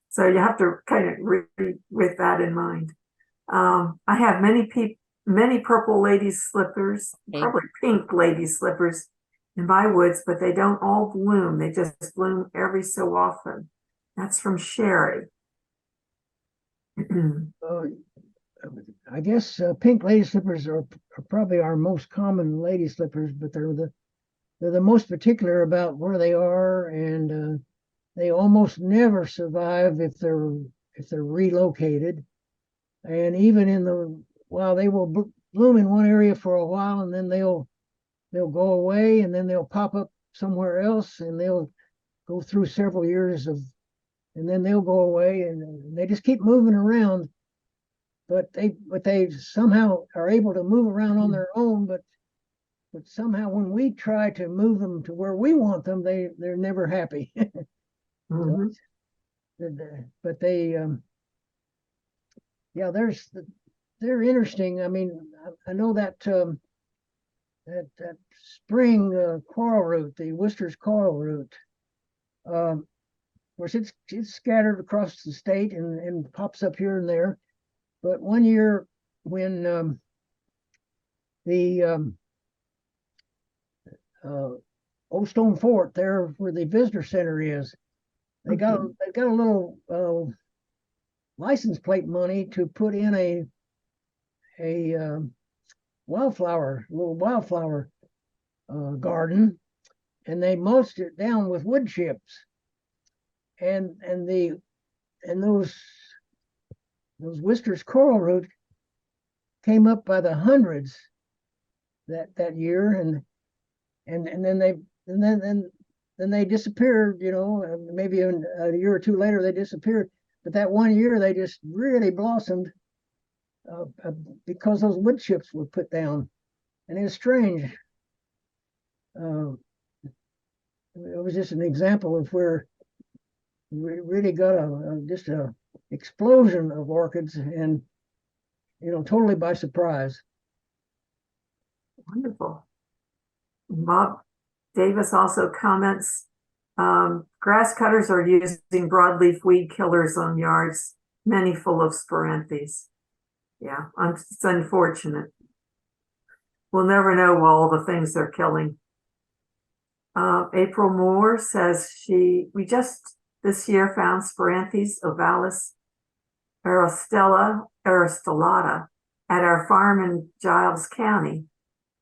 So you have to kind of read with that in mind. I have many purple lady slippers, probably pink lady slippers in my woods, but they don't all bloom. They just bloom every so often. That's from Sherry. I guess pink lady slippers are probably our most common lady slippers, but they're the most particular about where they are, and they almost never survive if they're relocated. And even while they will bloom in one area for a while, and then they'll go away, and then they'll pop up somewhere else, and they'll go through several years and then they'll go away, and they just keep moving around. But they somehow are able to move around on their own, but somehow when we try to move them to where we want them, they're never happy. Mm-hmm. But they, yeah, they're interesting. I mean, I know that that spring coral root, the Worcester's coral root, of course it's scattered across the state and pops up here and there. But one year when the Old Stone Fort, there where the visitor center is, they got a little license plate money to put in a little wildflower garden, and they mulched it down with wood chips, and those those Wister's coral root came up by the hundreds that year, and then they disappeared. You know, maybe a year or two later they disappeared. But that one year they just really blossomed because those wood chips were put down, and it was strange. It was just an example of where we really got just a explosion of orchids, and totally by surprise. Wonderful. Bob Davis also comments, grass cutters are using broadleaf weed killers on yards, many full of sporanthes. Yeah, it's unfortunate. We'll never know all the things they're killing. April Moore says we just this year found Sporanthes ovalis aristolata at our farm in Giles County.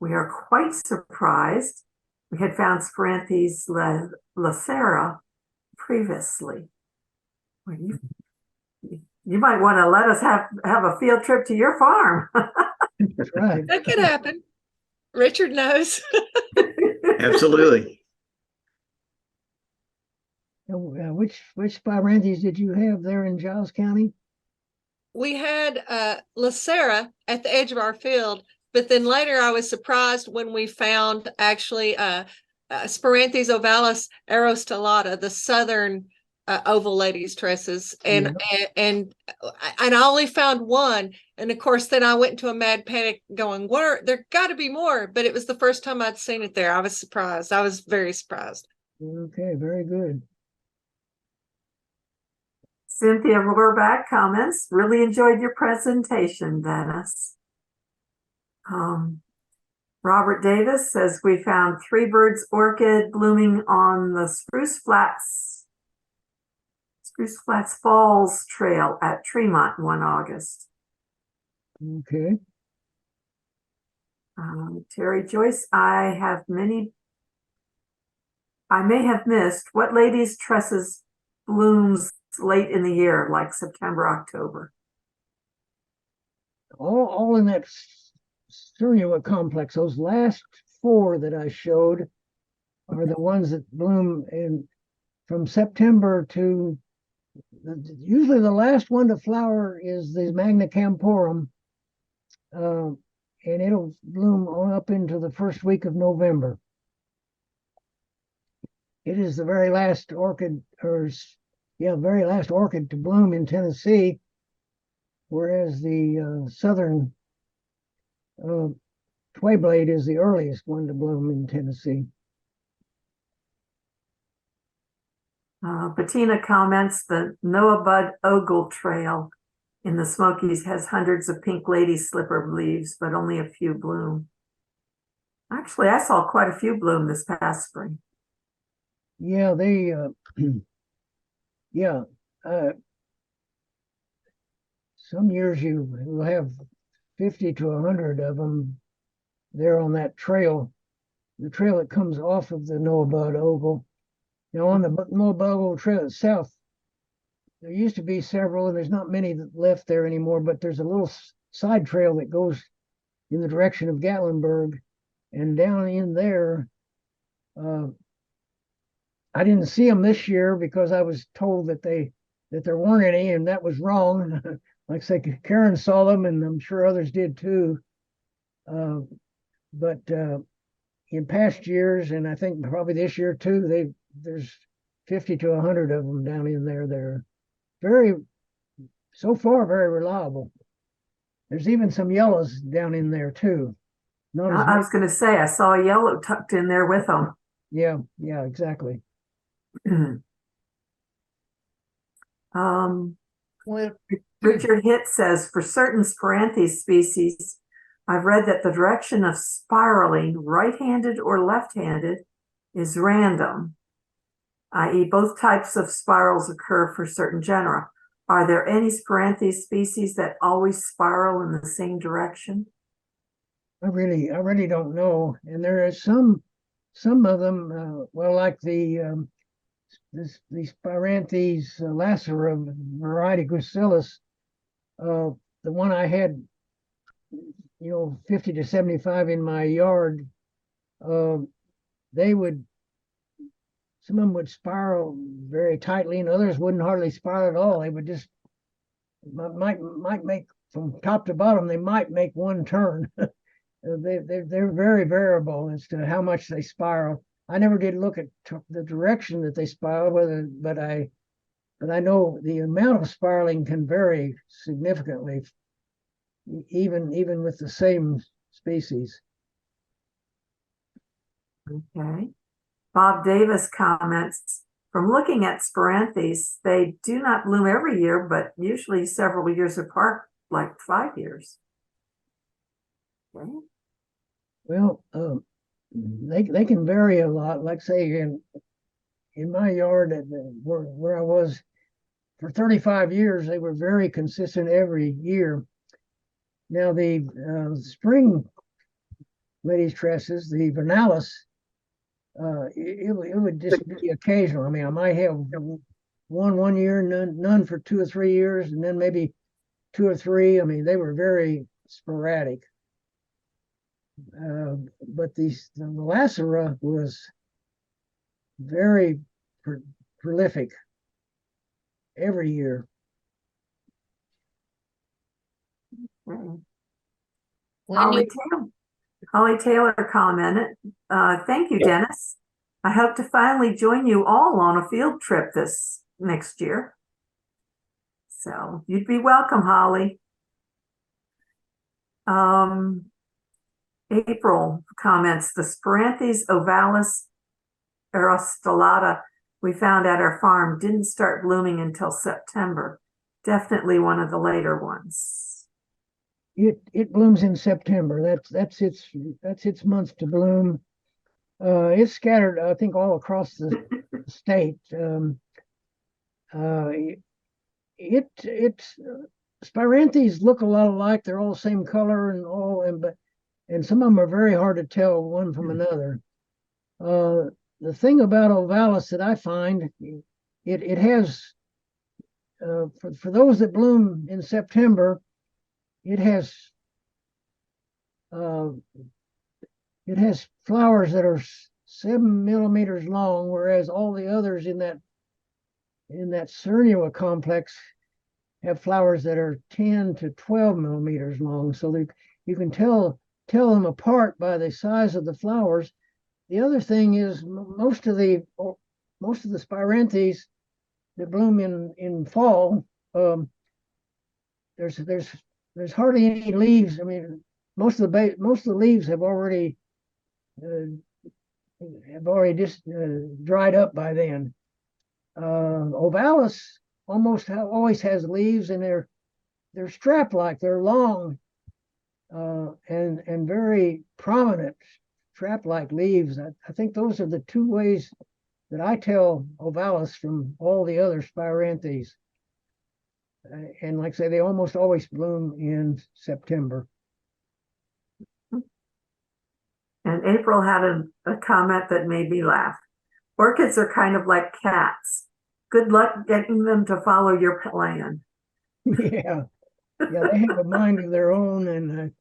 We are quite surprised. We had found Sporanthes lacera previously. Well, you might want to let us have a field trip to your farm. That's right. That could happen. Richard knows. Absolutely. Which Spiranthes did you have there in Giles County? We had lacera at the edge of our field, but then later I was surprised when we found actually Sporanthes ovalis aristolata, the southern oval ladies tresses, and I only found one, and of course then I went into a mad panic going, there got to be more, but it was the first time I'd seen it there. I was surprised. I was very surprised. Okay, very good. Cynthia Rohrback comments, really enjoyed your presentation, Dennis. Robert Davis says we found Three Birds orchid blooming on the Spruce Flats Falls Trail at Tremont one August. Okay. Terry Joyce, I may have missed what ladies' tresses blooms late in the year, like September, October. All in that Surya complex. Those last four that I showed are the ones that bloom from September to usually the last one to flower is the Magna Camporum, and it'll bloom on up into the first week of November. It is the very last orchid, very last orchid to bloom in Tennessee, whereas the southern Twayblade is the earliest one to bloom in Tennessee. Bettina comments the Noah Bud Ogle Trail in the Smokies has hundreds of pink lady slipper leaves, but only a few bloom. Actually, I saw quite a few bloom this past spring. Yeah, they, some years you will have 50 to 100 of them there on that trail, the trail that comes off of the Noah Bud Ogle. On the Noah Bud Ogle Trail itself, there used to be several, and there's not many left there anymore, but there's a little side trail that goes in the direction of Gatlinburg, and down in there, I didn't see them this year because I was told that there weren't any, and that was wrong. Like I said, Karen saw them, and I'm sure others did too. But in past years, and I think probably this year too, there's 50 to 100 of them down in there. They're so far very reliable. There's even some yellows down in there too. I was going to say, I saw a yellow tucked in there with them. Yeah, exactly. Richard Hitt says, for certain Sporanthes species, I've read that the direction of spiraling, right-handed or left-handed, is random, i.e. both types of spirals occur for certain genera. Are there any Sporanthes species that always spiral in the same direction? I really don't know. And there are some of them, like the Spiranthes lacera variety Gracillus, The one I had, 50 to 75 in my yard, they would, some of them would spiral very tightly and others wouldn't hardly spiral at all. They would just, might make from top to bottom, they might make one turn. They're very variable as to how much they spiral. I never did look at the direction that they spiral, but I know the amount of spiraling can vary significantly, even with the same species. Okay. Bob Davis comments, from looking at Sporanthes, they do not bloom every year, but usually several years apart, like 5 years. Okay. Well, they can vary a lot. Like say in my yard where I was for 35 years, they were very consistent every year. Now the spring ladies tresses, the vernalis, it would just be occasional. I mean, I might have one year, none for 2 or 3 years, and then maybe 2 or 3. I mean, they were very sporadic. But the Lacera was very prolific every year. Okay. When you Holly Taylor commented, thank you, Dennis. I hope to finally join you all on a field trip this next year. So you'd be welcome, Holly. April comments, the Sporanthes ovalis arostelata we found at our farm didn't start blooming until September. Definitely one of the later ones. It blooms in September. That's its month to bloom. It's scattered, I think, all across the state. Spiranthes look a lot alike. They're all the same color and some of them are very hard to tell one from another. The thing about ovalis that I find, it has for those that bloom in September, it has flowers that are 7 millimeters long, whereas all the others in that Cernua complex have flowers that are 10 to 12 millimeters long. So you can tell them apart by the size of the flowers. The other thing is most of the Spiranthes that bloom in fall, there's hardly any leaves. I mean, most of the leaves have already just dried up by then. Ovalis almost always has leaves, and they're strap-like. They're long and very prominent strap-like leaves. I think those are the 2 ways that I tell ovalis from all the other Spiranthes. And like I say, they almost always bloom in September. And April had a comment that made me laugh. Orchids are kind of like cats. Good luck getting them to follow your plan. Yeah, they have a mind of their own, and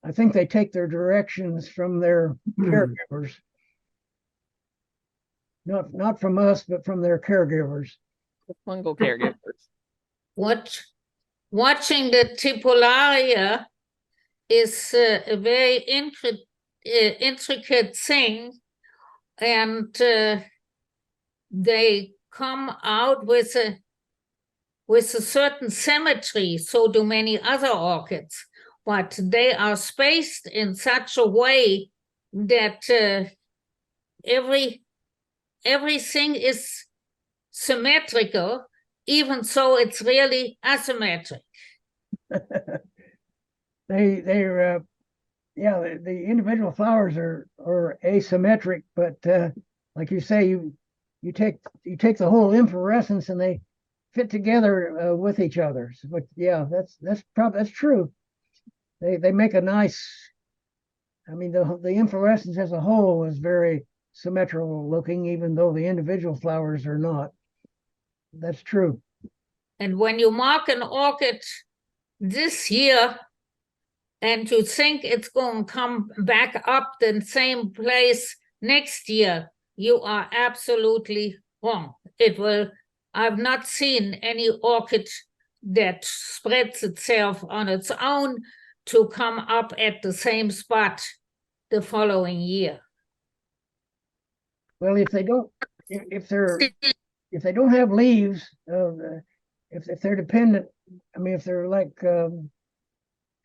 I think they take their directions from their caregivers. Not from us, but from their caregivers. Fungal caregivers. watching the tipularia is a very intricate thing, and they come out with a certain symmetry. So do many other orchids, but they are spaced in such a way that everything is symmetrical, even so it's really asymmetric. The individual flowers are asymmetric, but like you say, you take the whole inflorescence and they fit together with each other. But yeah, that's true. They make a nice. I mean, the inflorescence as a whole is very symmetrical looking, even though the individual flowers are not. That's true. And when you mark an orchid this year and you think it's going to come back up the same place next year, you are absolutely wrong. It will, I've not seen any orchid that spreads itself on its own to come up at the same spot the following year. Well, if they don't, if they don't have leaves, if they're dependent, I mean, if they're like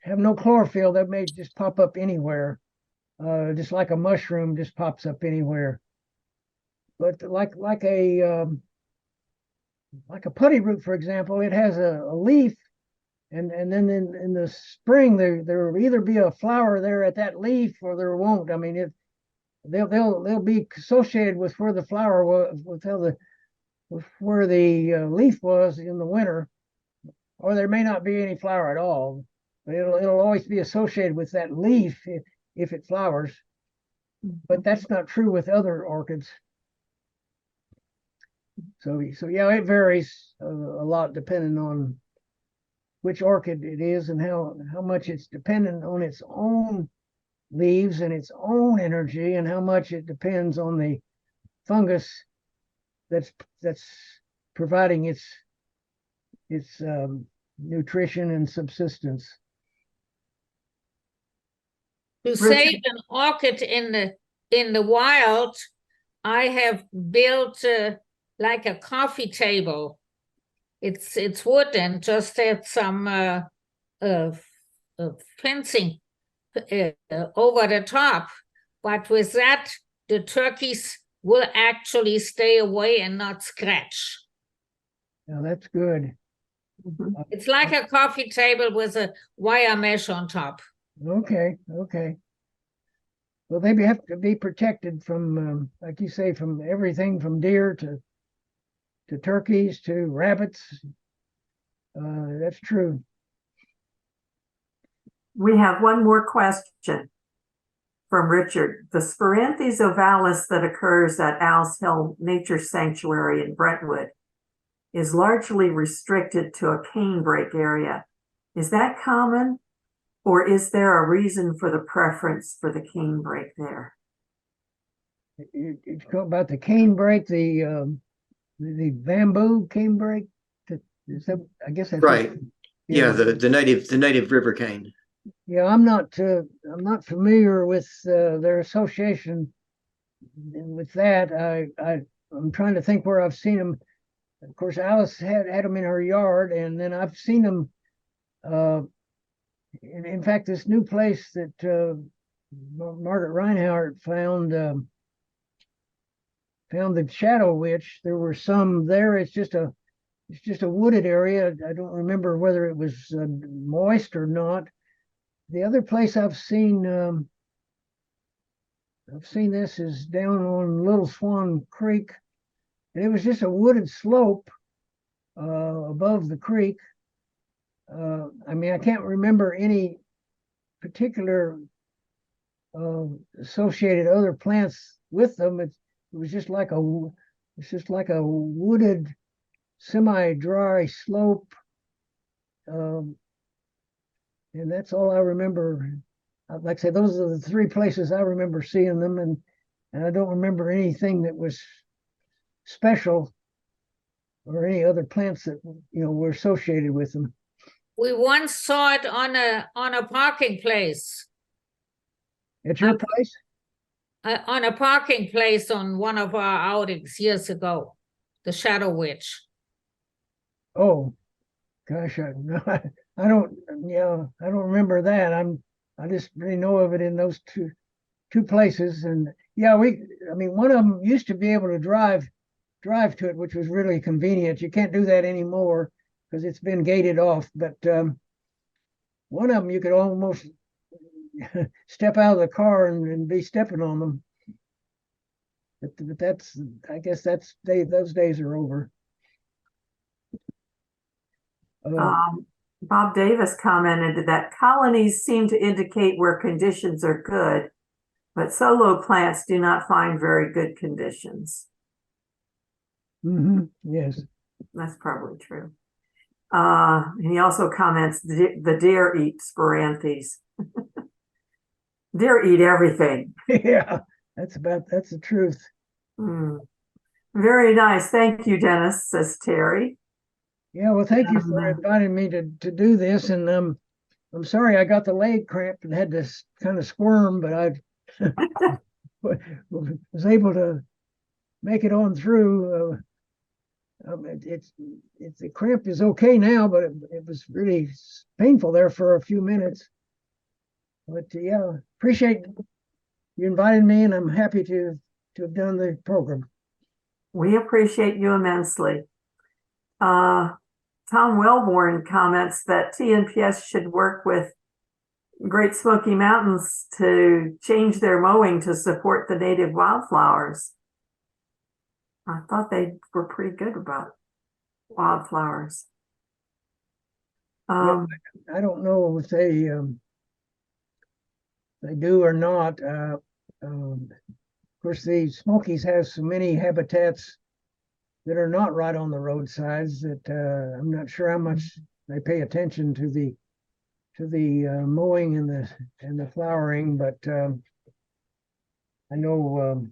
have no chlorophyll, that may just pop up anywhere, just like a mushroom just pops up anywhere. But like a putty root, for example, it has a leaf, and then in the spring there will either be a flower there at that leaf or there won't. I mean, they'll be associated with where the flower was, with where the leaf was in the winter, or there may not be any flower at all. But it'll always be associated with that leaf if it flowers. But that's not true with other orchids. So yeah, it varies a lot depending on which orchid it is and how much it's dependent on its own leaves and its own energy, and how much it depends on the fungus that's providing its nutrition and subsistence. To Richard? save an orchid in the wild, I have built like a coffee table. It's wooden, just had some fencing over the top, but with that the turkeys will actually stay away and not scratch. Now that's good. Mhm. It's like a coffee table with a wire mesh on top. Okay. Well, they have to be protected from, like you say, from everything from deer to turkeys to rabbits. That's true. We have one more question from Richard. The Spiranthes ovalis that occurs at Owl's Hill Nature Sanctuary in Brentwood is largely restricted to a canebrake area. Is that common, or is there a reason for the preference for the canebrake there? It's about the canebrake, the bamboo canebrake. Is that? I guess that's Right. Yeah, the native river cane. Yeah, I'm not familiar with their association with that. I'm trying to think where I've seen them. Of course, Alice had them in her yard, and then I've seen them. In fact, this new place that Margaret Reinhardt found the Shadow Witch. There were some there. It's just a wooded area. I don't remember whether it was moist or not. The other place I've seen this is down on Little Swan Creek, and it was just a wooded slope above the creek. I mean, I can't remember any particular associated other plants with them. It was just like a wooded, semi-dry slope. And that's all I remember. Like I say, those are the three places I remember seeing them, and I don't remember anything that was special or any other plants that were associated with them. We once saw it on a parking place. At your place? On a parking place on one of our outings years ago, the Shadow Witch. Oh, gosh, I don't remember that. I just really know of it in those two places. And yeah, one of them used to be able to drive to it, which was really convenient. You can't do that anymore because it's been gated off. But one of them you could almost step out of the car and be stepping on them. But I guess those days are over. Bob Davis commented that colonies seem to indicate where conditions are good, but solo plants do not find very good conditions. Yes. That's probably true. He also comments the deer eat sporanthes. Deer eat everything. Yeah, that's the truth. Hmm. Very nice. Thank you, Dennis, says Terry. Yeah, well, thank you for Um, inviting me to do this, and I'm sorry I got the leg cramped and had to kind of squirm, but I was able to make it on through. The cramp is okay now, but it was really painful there for a few minutes. But yeah, appreciate you inviting me, and I'm happy to have done the program. We appreciate you immensely. Tom Wellborn comments that TNPS should work with Great Smoky Mountains to change their mowing to support the native wildflowers. I thought they were pretty good about wildflowers. I don't know if they do or not. Of course, the Smokies have so many habitats that are not right on the roadsides that I'm not sure how much they pay attention to the mowing and the flowering, but I know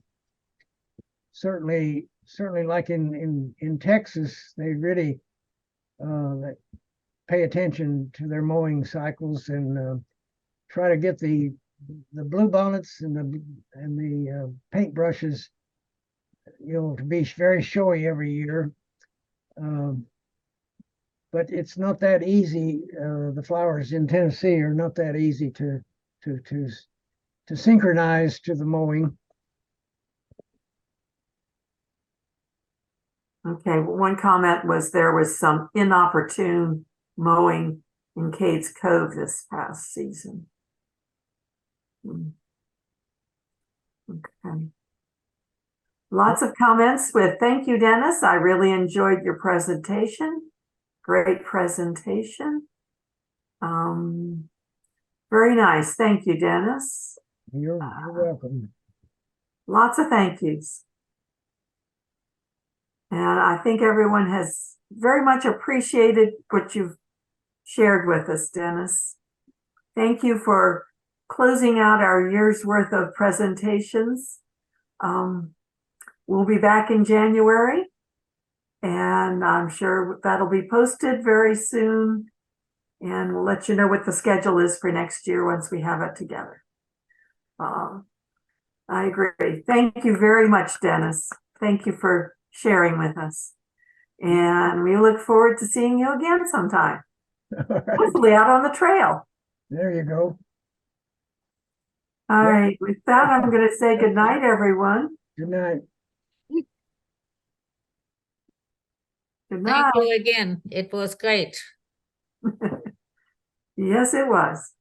certainly like in Texas, they really pay attention to their mowing cycles and try to get the bluebonnets and the paintbrushes, to be very showy every year. But it's not that easy. The flowers in Tennessee are not that easy to synchronize to the mowing. Okay, one comment was there was some inopportune mowing in Cades Cove this past season. Okay. Lots of comments with thank you, Dennis. I really enjoyed your presentation. Great presentation. Very nice. Thank you, Dennis. You're welcome. Lots of thank yous. And I think everyone has very much appreciated what you've shared with us, Dennis. Thank you for closing out our year's worth of presentations. We'll be back in January, and I'm sure that'll be posted very soon. And we'll let you know what the schedule is for next year once we have it together. I agree. Thank you very much, Dennis. Thank you for sharing with us. And we look forward to seeing you again sometime. All right. Hopefully out on the trail. There you go. All right. With that, I'm going to say good night, everyone. Good night. Good night. Thank you again. It was great. Yes, it was.